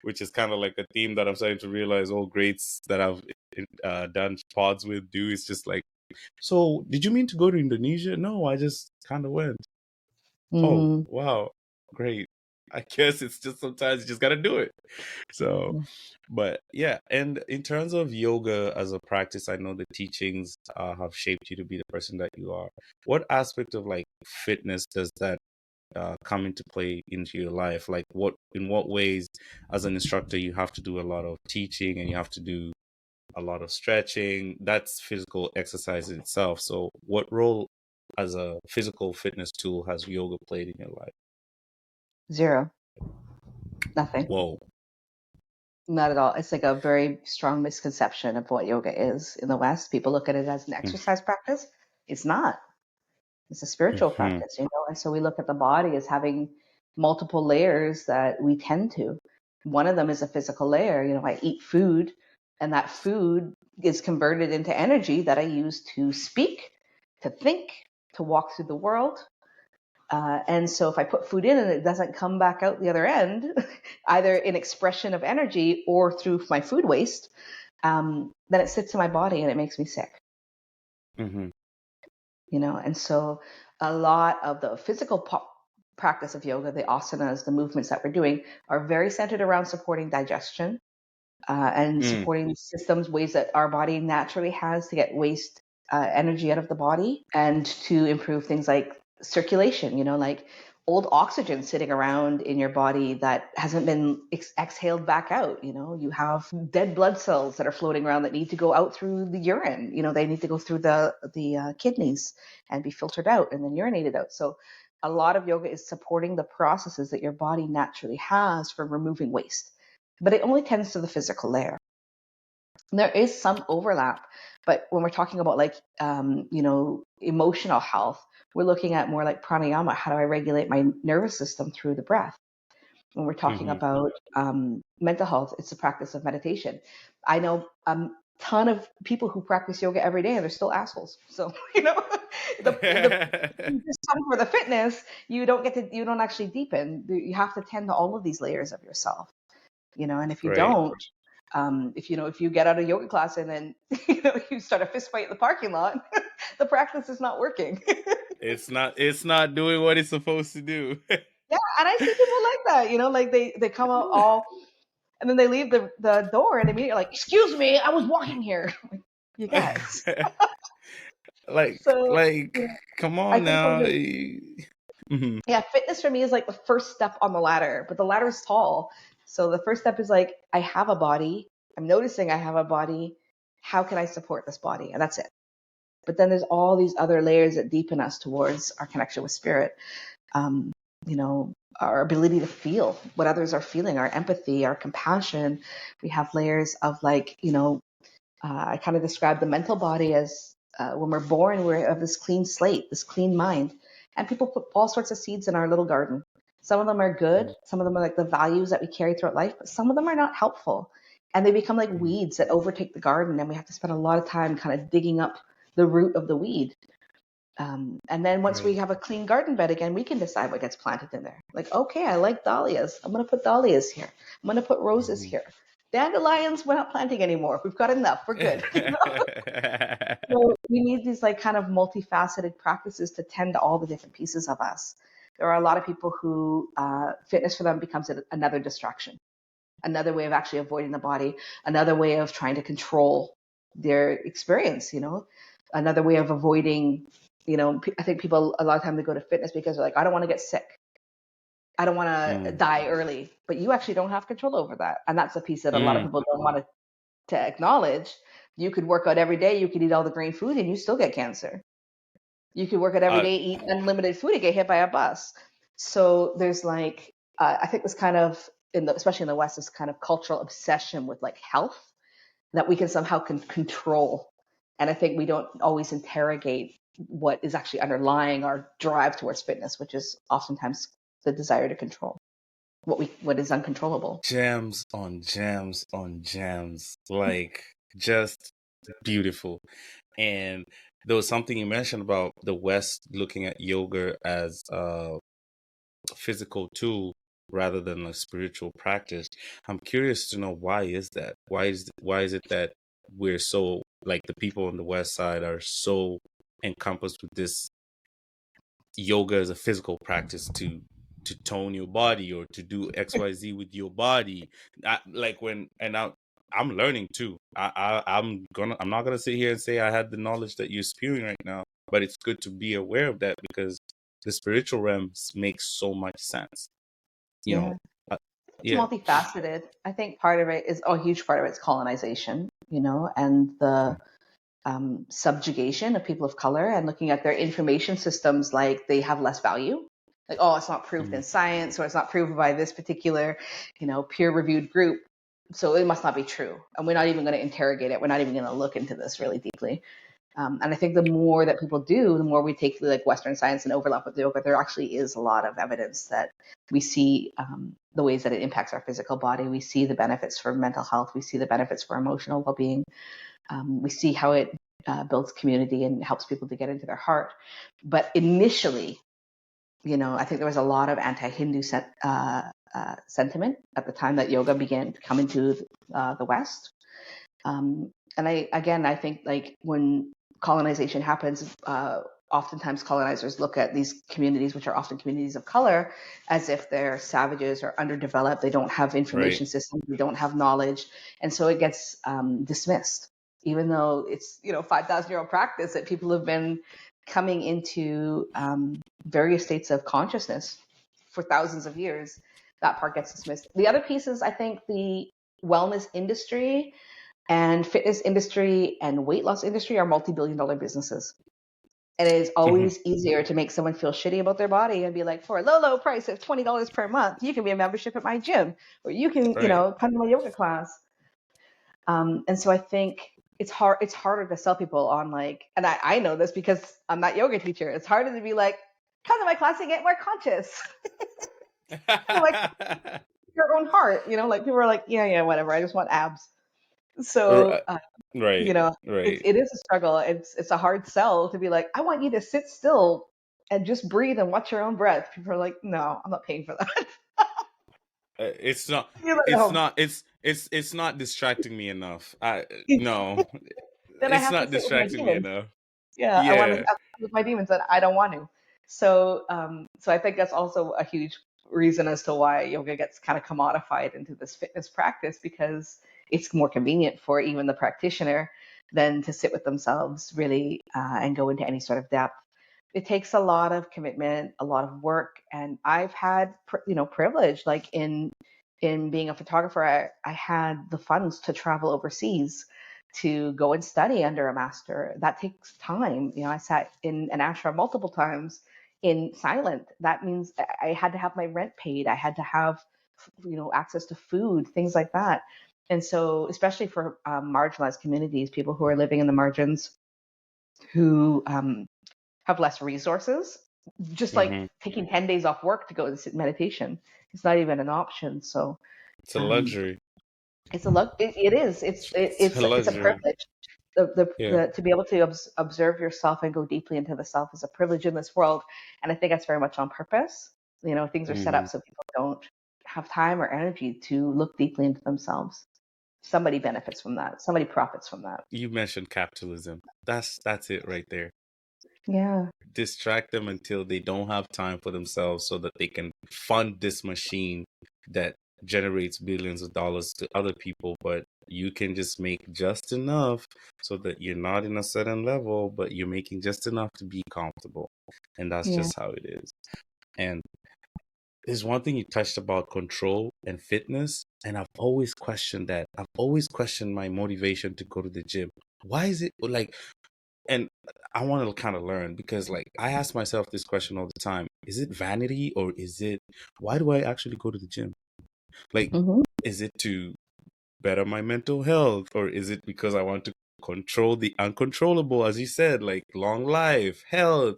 which is kind of like a theme that I'm starting to realize all greats that I've done pods with do. Is just like, so did you mean to go to Indonesia? No, I just kind of went. Oh, Mm, wow, great. I guess it's just sometimes you just got to do it. So, but yeah, and in terms of yoga as a practice, I know the teachings have shaped you to be the person that you are. What aspect of like fitness does that come into play into your life? Like, in what ways, as an instructor, you have to do a lot of teaching and you have to do a lot of stretching? That's physical exercise in itself. So, what role as a physical fitness tool has yoga played in your life? zero, nothing. Whoa. Not at all. It's like a very strong misconception of what yoga is in the West. People look at it as an exercise practice. It's not. It's a spiritual Mm-hmm. practice, and so we look at the body as having multiple layers that we tend to. One of them is a physical layer. I eat food, and that food is converted into energy that I use to speak, to think, to walk through the world. And so if I put food in and it doesn't come back out the other end, either in expression of energy or through my food waste, then it sits in my body and it makes me sick. Mm-hmm. And so a lot of the physical practice of yoga, the asanas, the movements that we're doing, are very centered around supporting digestion and Mm. supporting systems, ways that our body naturally has to get waste energy out of the body, and to improve things like circulation, like old oxygen sitting around in your body that hasn't been exhaled back out. You have dead blood cells that are floating around that need to go out through the urine. They need to go through the kidneys and be filtered out and then urinated out. So a lot of yoga is supporting the processes that your body naturally has for removing waste, but it only tends to the physical layer. There is some overlap, but when we're talking about like emotional health, we're looking at more like pranayama. How do I regulate my nervous system through the breath? When we're talking Mm-hmm. about mental health, it's a practice of meditation. I know a ton of people who practice yoga every day and they're still assholes. So the just come for the fitness, you don't actually deepen. You have to tend to all of these layers of yourself. And if you Right. don't, if you get out of yoga class and then you start a fist fight in the parking lot, the practice is not working. It's not doing what it's supposed to do. Yeah, and I see people like that. Like they come out all, and then they leave the door and immediately like, "Excuse me, I was walking here." Like, you guys. like So like come I on think now. Mhm. yeah, fitness for me is like the first step on the ladder, but the ladder is tall. So the first step is like, I have a body. I'm noticing I have a body. How can I support this body? And that's it. But then there's all these other layers that deepen us towards our connection with spirit. Um, our ability to feel what others are feeling, our empathy, our compassion. We have layers of like, I kind of describe the mental body as when we're born, we have this clean slate, this clean mind. And people put all sorts of seeds in our little garden. Some of them are good. Some of them are like the values that we carry throughout life, but some of them are not helpful. And they become like Mhm. weeds that overtake the garden. And we have to spend a lot of time kind of digging up the root of the weed. And then once we Right. have a clean garden bed again, we can decide what gets planted in there. Like, okay, I like dahlias. I'm going to put dahlias here. I'm going to put roses Mhm. here. Dandelions, we're not planting anymore. We've got enough. We're good. So we need these like kind of multifaceted practices to tend to all the different pieces of us. There are a lot of people who fitness for them becomes another distraction, another way of actually avoiding the body, another way of trying to control their experience, another way of avoiding, I think people a lot of time they go to fitness because they're like, I don't want to get sick. I don't want to Mm. die early, but you actually don't have control over that. And that's the piece that a lot of Mm. people don't want to acknowledge. You could work out every day, you could eat all the green food and you still get cancer. You could work out every Uh, day, eat unlimited food and get hit by a bus. So there's like, I think this kind of, especially in the West, this kind of cultural obsession with like health that we can somehow control And I think we don't always interrogate what is actually underlying our drive towards fitness, which is oftentimes the desire to control what is uncontrollable. Gems on gems on gems. Like, just beautiful. And there was something you mentioned about the West looking at yoga as a physical tool rather than a spiritual practice. I'm curious to know, why is that? Why is it that we're so, like, the people on the West side are so encompassed with this yoga as a physical practice to tone your body or to do XYZ with your body. Like, when and now I'm learning too. I'm not gonna sit here and say I had the knowledge that you're spewing right now, but it's good to be aware of that, because the spiritual realms makes so much sense. You know, Yeah. uh, It's yeah. multifaceted. I think part of it is a huge part of it is colonization, and the subjugation of people of color and looking at their information systems like they have less value. Like, oh, it's not proved Mhm. in science, or it's not proved by this particular, peer-reviewed group. So it must not be true. And we're not even going to interrogate it. We're not even going to look into this really deeply. And I think the more that people do, the more we take like Western science and overlap with yoga, there actually is a lot of evidence that we see the ways that it impacts our physical body. We see the benefits for mental health. We see the benefits for emotional well-being. We see how it builds community and helps people to get into their heart. But initially, I think there was a lot of anti-Hindu sentiment at the time that yoga began to come into the West. And I think like when colonization happens, oftentimes colonizers look at these communities, which are often communities of color, as if they're savages or underdeveloped. They don't have Right. information systems. They don't have knowledge. And so it gets dismissed, even though it's, 5,000-year-old practice that people have been coming into various states of consciousness for thousands of years. That part gets dismissed. The other piece is, I think, the wellness industry and fitness industry and weight loss industry are multi-billion-dollar businesses. And it is Mhm. always easier to make someone feel shitty about their body and be like, for a low, low price of $20 per month, you can be a membership at my gym, or you can, Right. come to my yoga class. And so I think it's hard. It's harder to sell people on like, and I know this because I'm not yoga teacher. It's harder to be like, come to my class and get more conscious. Kind of like your own heart, like people are like, yeah, yeah, whatever. I just want abs. So Right. Right. Right. it is a struggle. It's a hard sell to be like, I want you to sit still and just breathe and watch your own breath. People are like, no, I'm not paying for that. It's not. You're like, It's oh, not. It's not distracting me enough. No, then I it's have to not sit with my distracting me demons. enough. Yeah, I want to Yeah. sit with my demons, and I don't want to. So I think that's also a huge reason as to why yoga gets kind of commodified into this fitness practice, because it's more convenient for even the practitioner than to sit with themselves really and go into any sort of depth. It takes a lot of commitment, a lot of work, and I've had privilege like in being a photographer. I had the funds to travel overseas to go and study under a master. That takes time. I sat in an ashram multiple times in silent. That means I had to have my rent paid. I had to have, access to food, things like that. And so, especially for marginalized communities, people who are living in the margins, who have less resources, just like Hmm. taking 10 days off work to go to sit meditation, it's not even an option. So, It's a um, luxury. it is. It's a It's a luxury. privilege. Yeah. To be able to observe yourself and go deeply into the self is a privilege in this world, and I think that's very much on purpose. Things are set Hmm. up so people don't have time or energy to look deeply into themselves. Somebody benefits from that. Somebody profits from that. You mentioned capitalism. That's it right there. Yeah, Distract them until they don't have time for themselves, so that they can fund this machine that generates billions of dollars to other people, but you can just make just enough so that you're not in a certain level, but you're making just enough to be comfortable. And that's yeah. just how it is. And there's one thing you touched about control and fitness, and I've always questioned that. I've always questioned my motivation to go to the gym. Why is it like, and I want to kind of learn, because like I ask myself this question all the time. Is it vanity, or is it, why do I actually go to the gym? Like, Hmm. is it to better my mental health, or is it because I want to control the uncontrollable, as you said, like long life, health.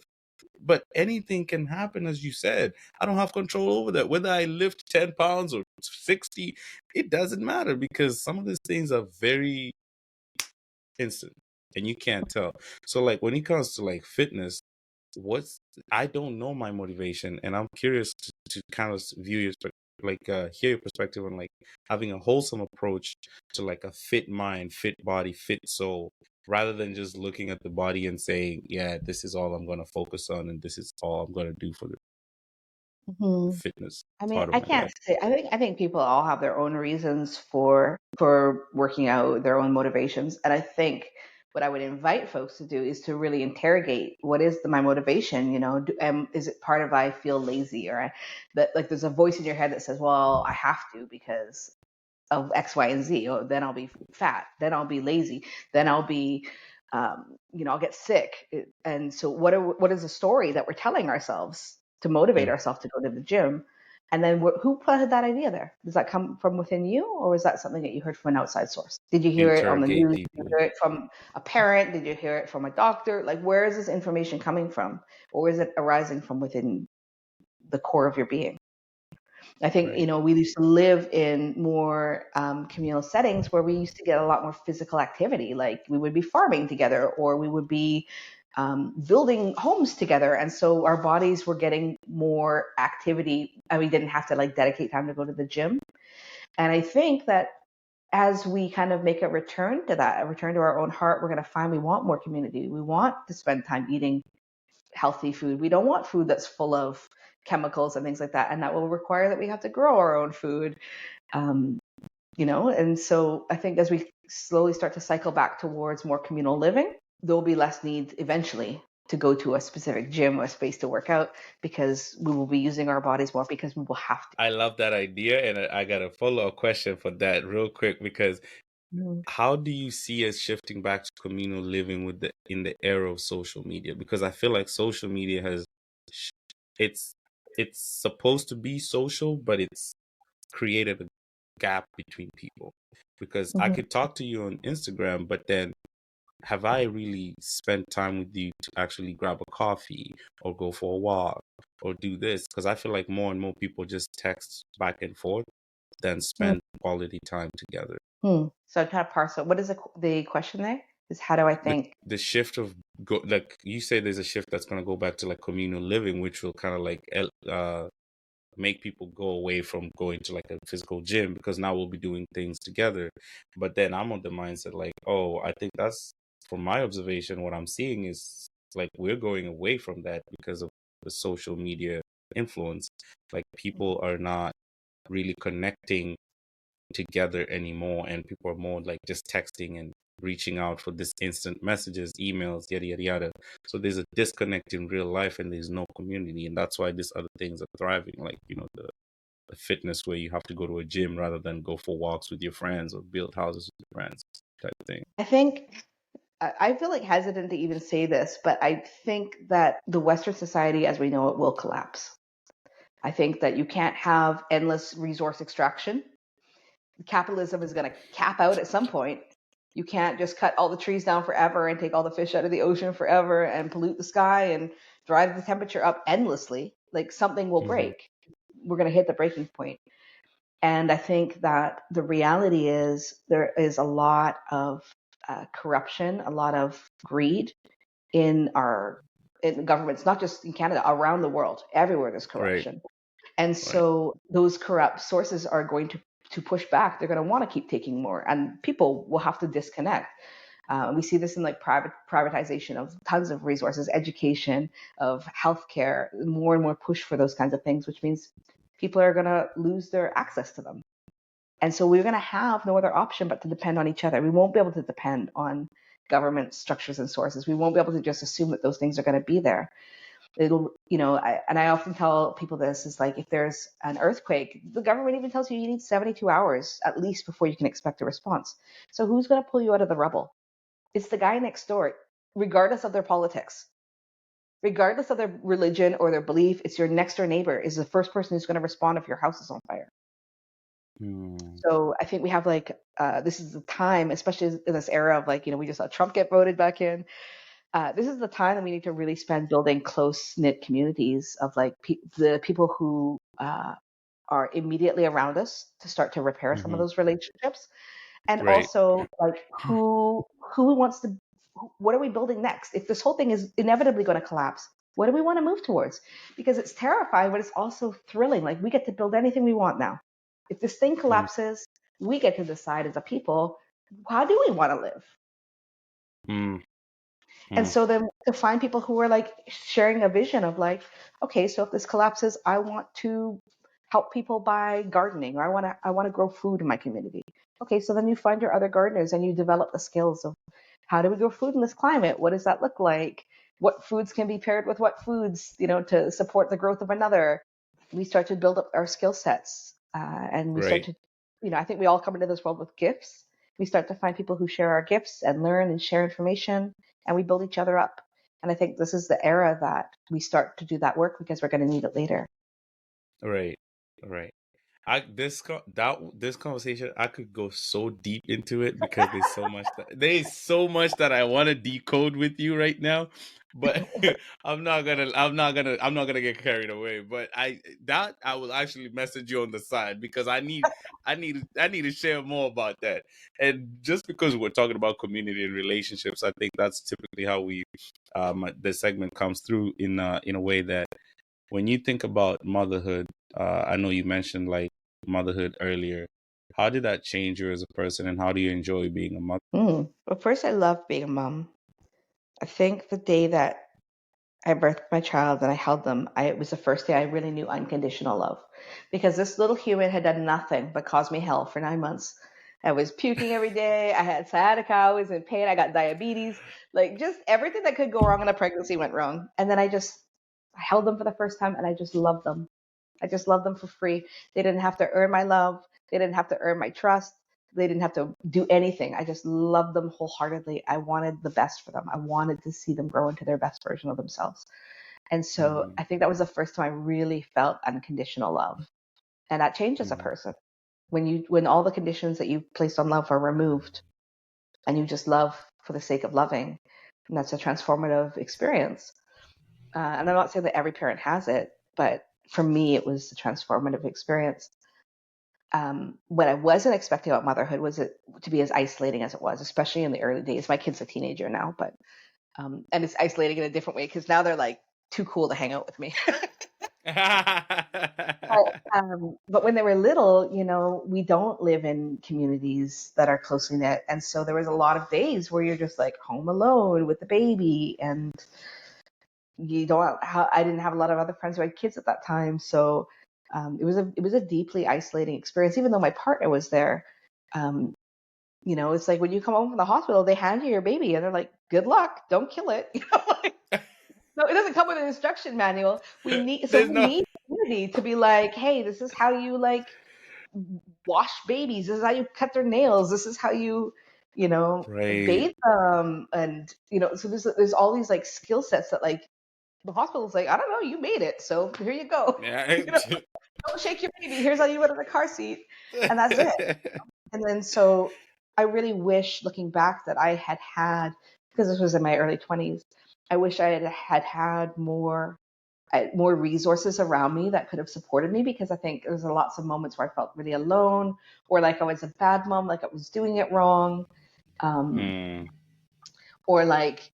But anything can happen, as you said. I don't have control over that. Whether I lift 10 pounds or 60, it doesn't matter because some of these things are very instant and you can't tell. So like when it comes to like fitness, what's I don't know my motivation, and I'm curious to kind of view your hear your perspective on like having a wholesome approach to like a fit mind, fit body, fit soul, rather than just looking at the body and saying, yeah, this is all I'm going to focus on and this is all I'm going to do for the Mhm. fitness I mean, part of I my can't life. say. I think people all have their own reasons for working out, their own motivations, and I think what I would invite folks to do is to really interrogate what is my motivation. Is it part of I feel lazy, or that like there's a voice in your head that says, "Well, I have to because of X, Y, and Z. Oh, then I'll be fat. Then I'll be lazy. Then I'll be, I'll get sick." And so, what is the story that we're telling ourselves to motivate Mm. ourselves to go to the gym? And then, who planted that idea there? Does that come from within you, or was that something that you heard from an outside source? Did you hear it on the Interrogate news? Did you deeply. hear it from a parent? Did you hear it from a doctor? Like, where is this information coming from, or is it arising from within the core of your being? I think, Right. we used to live in more communal settings where we used to get a lot more physical activity. Like we would be farming together or we would be building homes together. And so our bodies were getting more activity and we didn't have to like dedicate time to go to the gym. And I think that as we kind of make a return to that, a return to our own heart, we're going to find we want more community. We want to spend time eating healthy food. We don't want food that's full of chemicals and things like that. And that will require that we have to grow our own food. Um, and so I think as we slowly start to cycle back towards more communal living, there will be less need eventually to go to a specific gym or space to work out because we will be using our bodies more because we will have to. I love that idea, and I got a follow-up question for that real quick because Mm-hmm. how do you see us shifting back to communal living with the in the era of social media? Because I feel like social media has sh- it's it's supposed to be social, but it's created a gap between people. Because I Mm-hmm. could talk to you on Instagram, but then have I really spent time with you to actually grab a coffee or go for a walk or do this? Because I feel like more and more people just text back and forth than spend quality time together. So I kind of parse out what is the question there is how do I the think? the shift of go like you say there's a shift that's going to go back to like communal living, which will kind of like make people go away from going to like a physical gym because now we'll be doing things together. But then I'm on the mindset like, oh, I think that's from my observation what I'm seeing is like we're going away from that because of the social media influence. Like people are not really connecting together anymore, and people are more like just texting and reaching out for this instant messages, emails, yada yada yada. So there's a disconnect in real life and there's no community, and that's why these other things are thriving, like the fitness where you have to go to a gym rather than go for walks with your friends or build houses with your friends type thing. I think I feel like hesitant to even say this, but I think that the Western society as we know it will collapse. I think that you can't have endless resource extraction. Capitalism is going to cap out at some point. You can't just cut all the trees down forever and take all the fish out of the ocean forever and pollute the sky and drive the temperature up endlessly. Like something will Hmm. break. We're going to hit the breaking point. And I think that the reality is there is a lot of corruption, a lot of greed in our in governments, not just in Canada, around the world. Everywhere there's Right, corruption. And right. so those corrupt sources are going to push back. They're going to want to keep taking more, and people will have to disconnect. We see this in like privatization of tons of resources, education, of healthcare, more and more push for those kinds of things, which means people are going to lose their access to them. And so we're going to have no other option but to depend on each other. We won't be able to depend on government structures and sources. We won't be able to just assume that those things are going to be there. And I often tell people this is like if there's an earthquake, the government even tells you you need 72 hours at least before you can expect a response. So who's going to pull you out of the rubble? It's the guy next door, regardless of their politics, regardless of their religion or their belief. It's your next door neighbor is the first person who's going to respond if your house is on fire. Mm. So I think we have like this is the time, especially in this era of like, we just saw Trump get voted back in. This is the time that we need to really spend building close knit communities of like the people who are immediately around us to start to repair some of Hmm. those relationships, and Right. also like who wants to, what are we building next? If this whole thing is inevitably going to collapse, what do we want to move towards? Because it's terrifying, but it's also thrilling. Like we get to build anything we want now. If this thing Mm. collapses, we get to decide as a people, how do we want to live? Mm. And Mm. so then to find people who are like sharing a vision of like, okay, so if this collapses, I want to help people by gardening, or I want to grow food in my community. Okay, so then you find your other gardeners and you develop the skills of how do we grow food in this climate? What does that look like? What foods can be paired with what foods, to support the growth of another? We start to build up our skill sets, and we start Right. to, I think we all come into this world with gifts. We start to find people who share our gifts and learn and share information, and we build each other up. And I think this is the era that we start to do that work because we're going to need it later. Right. Right. This conversation, I could go so deep into it because there's so much that I want to decode with you right now, but I'm not gonna get carried away. But I will actually message you on the side because I need to share more about that. And just because we're talking about community and relationships, I think that's typically how the segment comes through in a way that when you think about motherhood, I know you mentioned like motherhood earlier. How did that change you as a person, and how do you enjoy being a mother? Well, first, I love being a mom. I think the day that I birthed my child and I held them, it was the first day I really knew unconditional love, because this little human had done nothing but cause me hell for 9 months. I was puking every day. I had sciatica. I was in pain. I got diabetes. Like just everything that could go wrong in a pregnancy went wrong. And then I held them for the first time and I just loved them. I just loved them for free. They didn't have to earn my love. They didn't have to earn my trust. They didn't have to do anything. I just loved them wholeheartedly. I wanted the best for them. I wanted to see them grow into their best version of themselves. And so Mm, I think that was the first time I really felt unconditional love. And that changes a mm, person. When all the conditions that you placed on love are removed and you just love for the sake of loving, and that's a transformative experience. And I'm not saying that every parent has it, but for me, it was a transformative experience. What I wasn't expecting about motherhood was it to be as isolating as it was, especially in the early days. My kid's a teenager now, but and it's isolating in a different way because now they're like too cool to hang out with me. But when they were little, we don't live in communities that are closely knit, and so there was a lot of days where you're just like home alone with the baby, and you don't. I didn't have a lot of other friends who had kids at that time, so it was a deeply isolating experience. Even though my partner was there, um, it's like when you come home from the hospital, they hand you your baby, and they're like, "Good luck, don't kill it." Like, no, it doesn't come with an instruction manual. There's We no need community to be like, "Hey, this is how you like wash babies. This is how you cut their nails. This is how you." right. Bathe them, and so there's all these like skill sets that like the hospital's like, I don't know, you made it, so here you go. Yeah. Don't shake your baby. Here's how you put in the car seat, and that's it. And then so I really wish, looking back, that I had had, because this was in my early 20s. I wish I had more resources around me that could have supported me, because I think there was lots of moments where I felt really alone, or like I was a bad mom, like I was doing it wrong, um, Mm, or like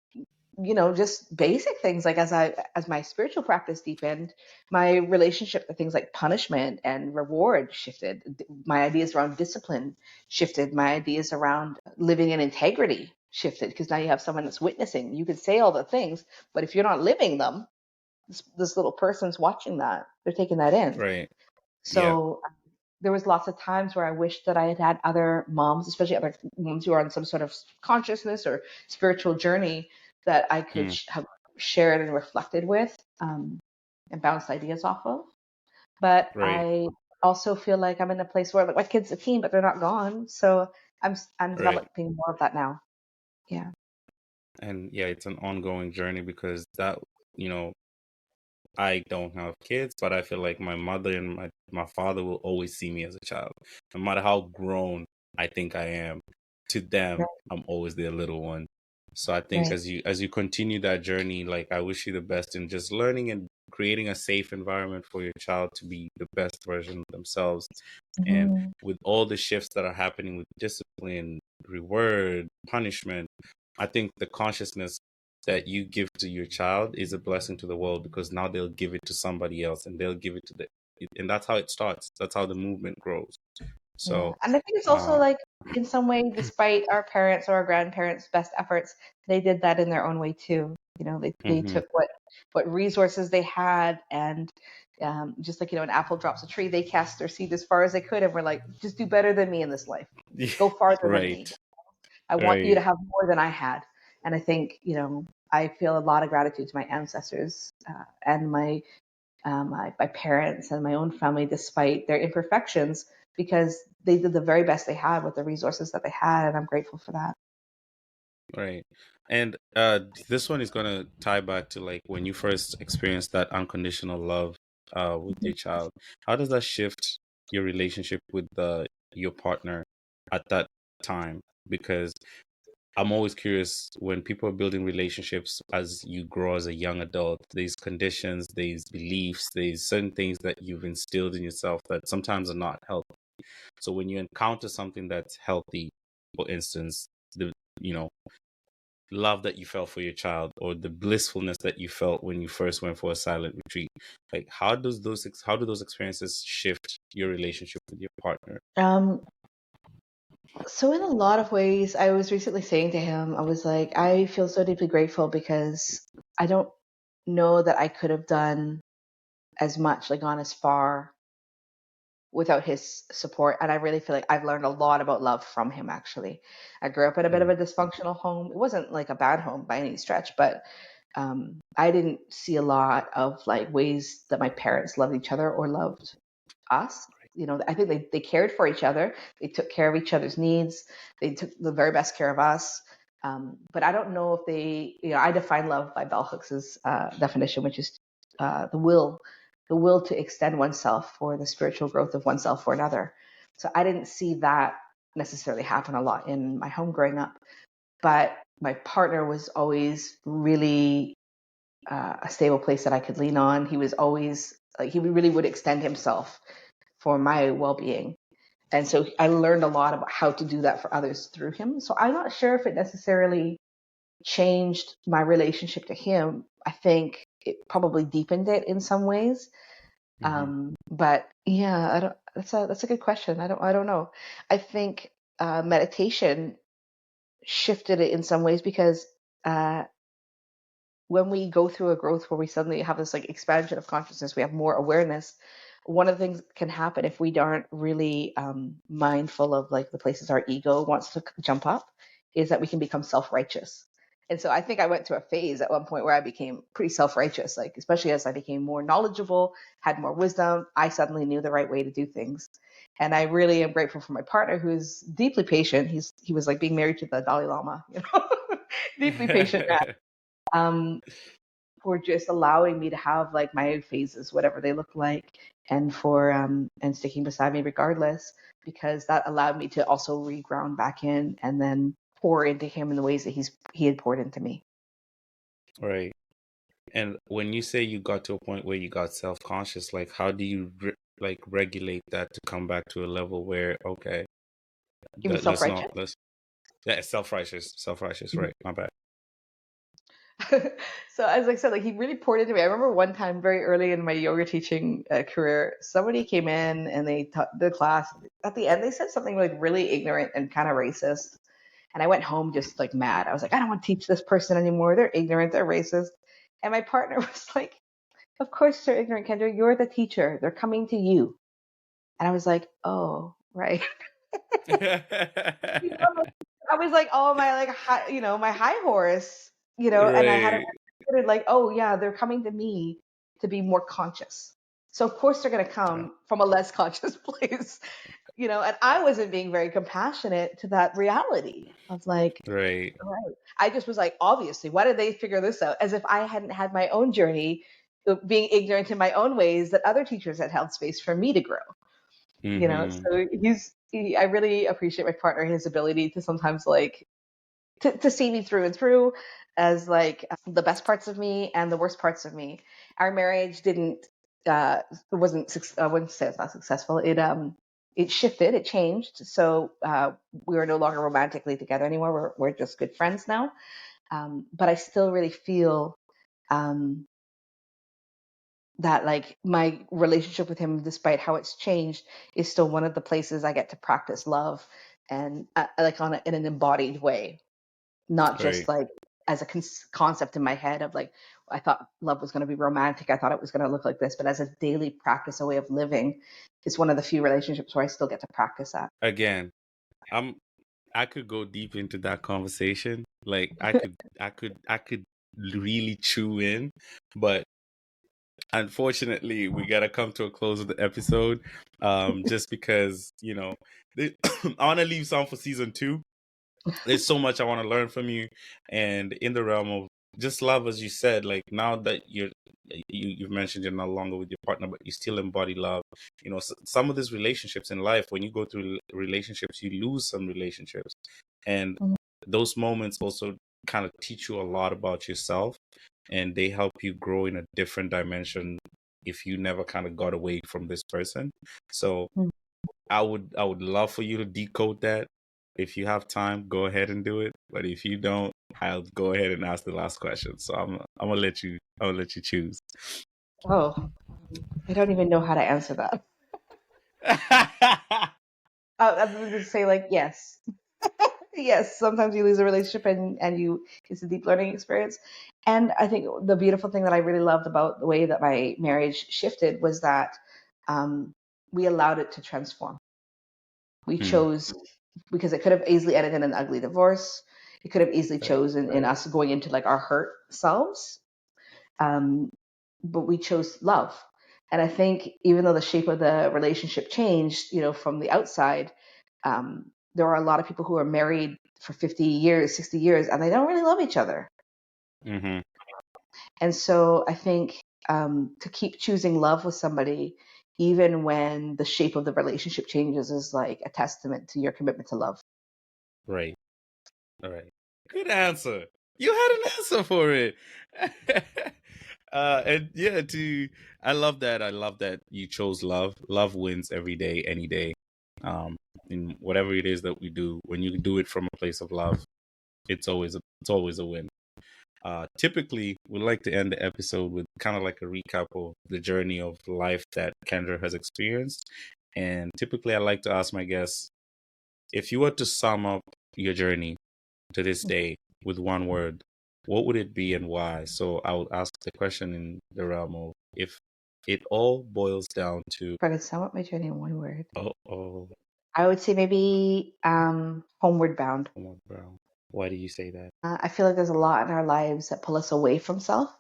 just basic things, like as my spiritual practice deepened, my relationship to things like punishment and reward shifted. My ideas around discipline shifted. My ideas around living in integrity shifted, because now you have someone that's witnessing. You can say all the things, but if you're not living them, this little person's watching that. They're taking that in. right. Yeah. So there was lots of times where I wished that I had had other moms, especially other moms who are on some sort of consciousness or spiritual journey, that I could Mm, have shared and reflected with, and bounced ideas off of. But right. I also feel like I'm in a place where, like, my kid's a teen, but they're not gone. So I'm Right. developing more of that now. Yeah. And yeah, it's an ongoing journey because that, you know, I don't have kids, but I feel like my mother and my father will always see me as a child. No matter how grown I think I am, to them, Right, I'm always their little one. So I think right. as you continue that journey, like I wish you the best in just learning and creating a safe environment for your child to be the best version of themselves. And Mhm. with all the shifts that are happening with discipline, reward, punishment, I think the consciousness that you give to your child is a blessing to the world, because now they'll give it to somebody else and they'll give it to the, and that's how it starts. That's how the movement grows. Yeah. So, And I think it's also uh, like, in some way, despite our parents or our grandparents' best efforts, they did that in their own way too. They mhm. took what resources they had, and just like, an apple drops a tree, they cast their seed as far as they could and were like, just do better than me in this life. Go farther than me. Right, I want you to right, have more than I had. And I think, I feel a lot of gratitude to my ancestors, and my parents and my own family, despite their imperfections, because they did the very best they had with the resources that they had, and I'm grateful for that. right. And this one is gonna tie back to like when you first experienced that unconditional love with your child. How does that shift your relationship with your partner at that time? Because I'm always curious when people are building relationships as you grow as a young adult, these conditions, these beliefs, these certain things that you've instilled in yourself that sometimes are not healthy. So when you encounter something that's healthy, for instance, the you know love that you felt for your child, or the blissfulness that you felt when you first went for a silent retreat, like how do those experiences shift your relationship with your partner? Um, so in a lot of ways, I was recently saying to him, I was like, I feel so deeply grateful because I don't know that I could have done as much, like gone as far without his support. And I really feel like I've learned a lot about love from him, actually. I grew up in a bit of Mm, a dysfunctional home. It wasn't like a bad home by any stretch, but I didn't see a lot of like ways that my parents loved each other or loved us. I think they cared for each other. They took care of each other's needs. They took the very best care of us. But I don't know if I define love by bell hooks's definition, which is the will to extend oneself for the spiritual growth of oneself for another. So I didn't see that necessarily happen a lot in my home growing up. But my partner was always really a stable place that I could lean on. He was always like, he really would extend himself for my well-being. And so I learned a lot about how to do that for others through him. So I'm not sure if it necessarily changed my relationship to him. I think it probably deepened it in some ways. mhm. But yeah, I don't. That's a good question. I don't know. I think meditation shifted it in some ways because uh, when we go through a growth where we suddenly have this like expansion of consciousness, we have more awareness. One of the things that can happen if we aren't really mindful of like the places our ego wants to jump up is that we can become self-righteous. And so I think I went through a phase at one point where I became pretty self-righteous, like especially as I became more knowledgeable, had more wisdom, I suddenly knew the right way to do things. And I really am grateful for my partner who's deeply patient. He was like being married to the Dalai Lama, deeply patient man. Um, for just allowing me to have like my phases, whatever they look like, and for and sticking beside me regardless, because that allowed me to also reground back in and then pour into him in the ways that he had poured into me. Right. And when you say you got to a point where you got self-conscious, like how do you like regulate that to come back to a level where, okay, You mean let's self-righteous? not let's yeah, self-righteous, right? My bad. So as I said, like he really poured into me. I remember one time very early in my yoga teaching career, somebody came in and they taught the class. At the end, they said something like really ignorant and kind of racist. And I went home just like mad. I was like, I don't want to teach this person anymore. They're ignorant. They're racist. And my partner was like, of course they're ignorant, Kendra. You're the teacher. They're coming to you. And I was like, oh, right. You know, I was like, oh, my like high, my high horse, and I hadn't Right. considered like, oh yeah, they're coming to me to be more conscious. So of course they're gonna Uh, come from a less conscious place, and I wasn't being very compassionate to that reality of like, right. right. I just was like, obviously, why did they figure this out? As if I hadn't had my own journey being ignorant in my own ways that other teachers had held space for me to grow. Mm-hmm. So I really appreciate my partner, his ability to sometimes like to see me through and through as like the best parts of me and the worst parts of me. Our marriage didn't wasn't I wouldn't say it's not successful. It shifted, it changed. So we were no longer romantically together anymore. We're just good friends now. But I still really feel um, that like my relationship with him, despite how it's changed, is still one of the places I get to practice love and like in an embodied way, not just Right. like as a concept in my head of like I thought love was going to be romantic, I thought it was going to look like this, but as a daily practice, a way of living. It's one of the few relationships where I still get to practice that. Again, I'm I could go deep into that conversation. Like I could really chew in, but unfortunately we gotta come to a close of the episode. Just because, I wanna leave some for season 2. There's so much I want to learn from you, and in the realm of just love, as you said, like now that you've mentioned you're no longer with your partner, but you still embody love. Some of these relationships in life, when you go through relationships, you lose some relationships, and Mhm. those moments also kind of teach you a lot about yourself, and they help you grow in a different dimension if you never kind of got away from this person. So I would love for you to decode that. If you have time, go ahead and do it. But if you don't, I'll go ahead and ask the last question. So I'm gonna let you choose. Oh, I don't even know how to answer that. I'm going to say like yes. Yes, sometimes you lose a relationship and you it's a deep learning experience. And I think the beautiful thing that I really loved about the way that my marriage shifted was that um, we allowed it to transform. We Hmm. chose because it could have easily ended in an ugly divorce. It could have easily Right. chosen in us going into like our hurt selves. Um, but we chose love. And I think even though the shape of the relationship changed, from the outside, there are a lot of people who are married for 50 years, 60 years, and they don't really love each other. Mm-hmm. And so I think to keep choosing love with somebody, even when the shape of the relationship changes, is like a testament to your commitment to love. Right. All right. Good answer. You had an answer for it. And yeah, I love that. I love that you chose love. Love wins every day, any day. In whatever it is that we do, when you do it from a place of love, it's always a win. Typically, we like to end the episode with kind of like a recap of the journey of life that Kendra has experienced. And typically, I like to ask my guests, if you were to sum up your journey to this day with one word, what would it be and why? So I would ask the question in the realm of, if it all boils down to, If I could sum up my journey in one word, oh, I would say maybe homeward bound. Omar Brown. Why do you say that? I feel like there's a lot in our lives that pull us away from self.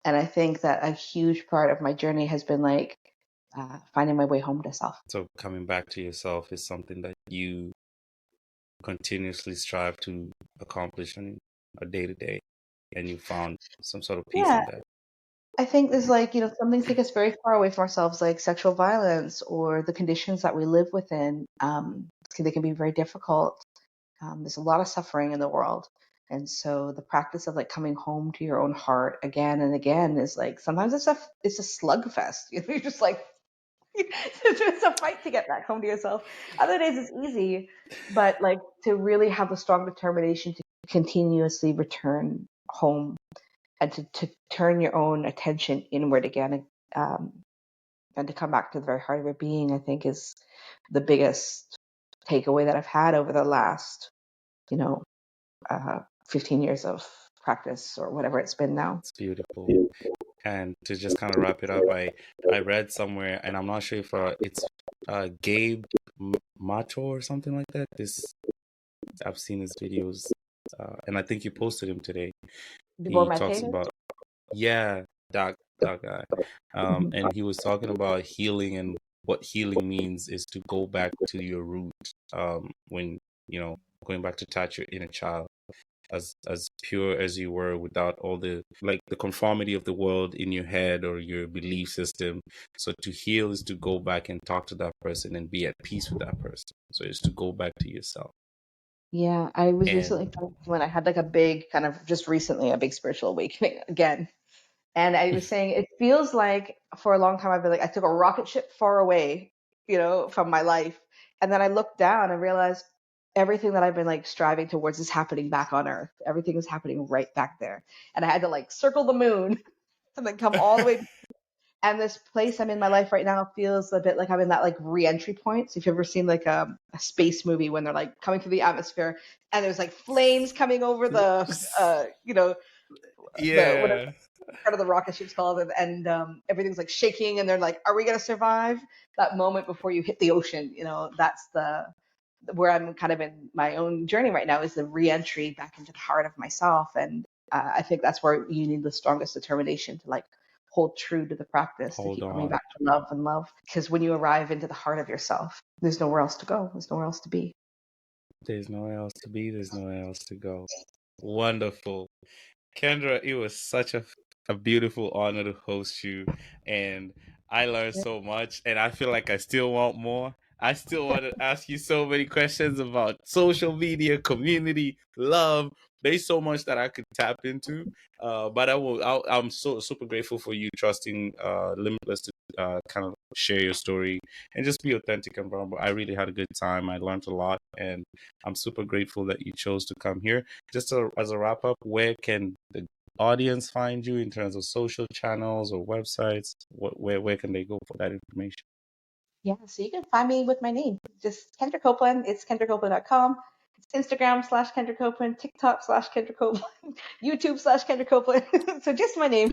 And I think that a huge part of my journey has been like finding my way home to self. So coming back to yourself is something that you continuously strive to accomplish on a day to day, and you found some sort of peace Yeah, in that. I think there's like, some things take us very far away from ourselves, like sexual violence or the conditions that we live within. They can be very difficult. There's a lot of suffering in the world. And so the practice of like coming home to your own heart again and again is like sometimes it's a slugfest. You're just like it's a fight to get back home to yourself. Other days it's easy, but like to really have a strong determination to continuously return home and to turn your own attention inward again, um, and to come back to the very heart of your being, I think is the biggest takeaway that I've had over the last, you know, 15 years of practice or whatever it's been now. It's beautiful. And to just kind of wrap it up, I read somewhere, and I'm not sure if it's Gabe Macho or something like that. I've seen his videos, and I think you posted him today. Deborah He talks Maté. about, yeah, that guy, Mhm. and he was talking about healing, and what healing means is to go back to your root, when, going back to touch your inner child. as pure as you were, without all the like the conformity of the world in your head or your belief system. So to heal is to go back and talk to that person and be at peace with that person. So it's to go back to yourself. Yeah, I was recently And when I had like a big kind of just recently a big spiritual awakening again. And I was saying it feels like for a long time I've been like I took a rocket ship far away, from my life. And then I looked down and realized everything that I've been like striving towards is happening back on Earth. Everything is happening right back there. And I had to like circle the moon and then come all the way. And this place I'm in my life right now feels a bit like I'm in that like re-entry point. So if you've ever seen like a space movie when they're like coming through the atmosphere and there's like flames coming over the the whatever yeah, part of the rocket ship's called, and everything's like shaking, and they're like, "Are we gonna survive?" That moment before you hit the ocean, that's the where I'm kind of in my own journey right now is the re-entry back into the heart of myself, and I think that's where you need the strongest determination to like hold true to the practice to hold keep coming on. back to love and love, because when you arrive into the heart of yourself, there's nowhere else to go. There's nowhere else to be. There's nowhere else to be. There's nowhere else to go. Wonderful. Kendra, it was such a beautiful honor to host you. And I learned so much. And I feel like I still want more. I still want to ask you so many questions about social media, community, love. There's so much that I could tap into. But I'm so super grateful for you trusting Limitless to kind of share your story and just be authentic and vulnerable. I really had a good time. I learned a lot. And I'm super grateful that you chose to come here. Just as a wrap up, where can the audience find you in terms of social channels or websites? Where can they go for that information? Yeah, so you can find me with my name, just Kendra Copeland. It's kendracopeland.com. It's Instagram/Kendra Copeland, TikTok/Kendra Copeland, YouTube/Kendra Copeland. So just my name.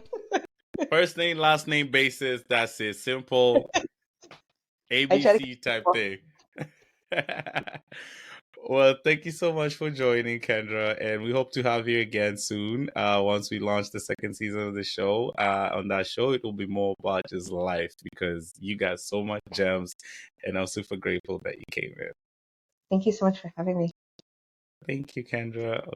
First name, last name basis. That's it. Simple I try to keep ABC it type simple. thing. Well, thank you so much for joining, Kendra, and we hope to have you again soon. Once we launch the second season of the show, on that show, it will be more about just life because you got so much gems, and I'm super grateful that you came in. Thank you so much for having me. Thank you, Kendra.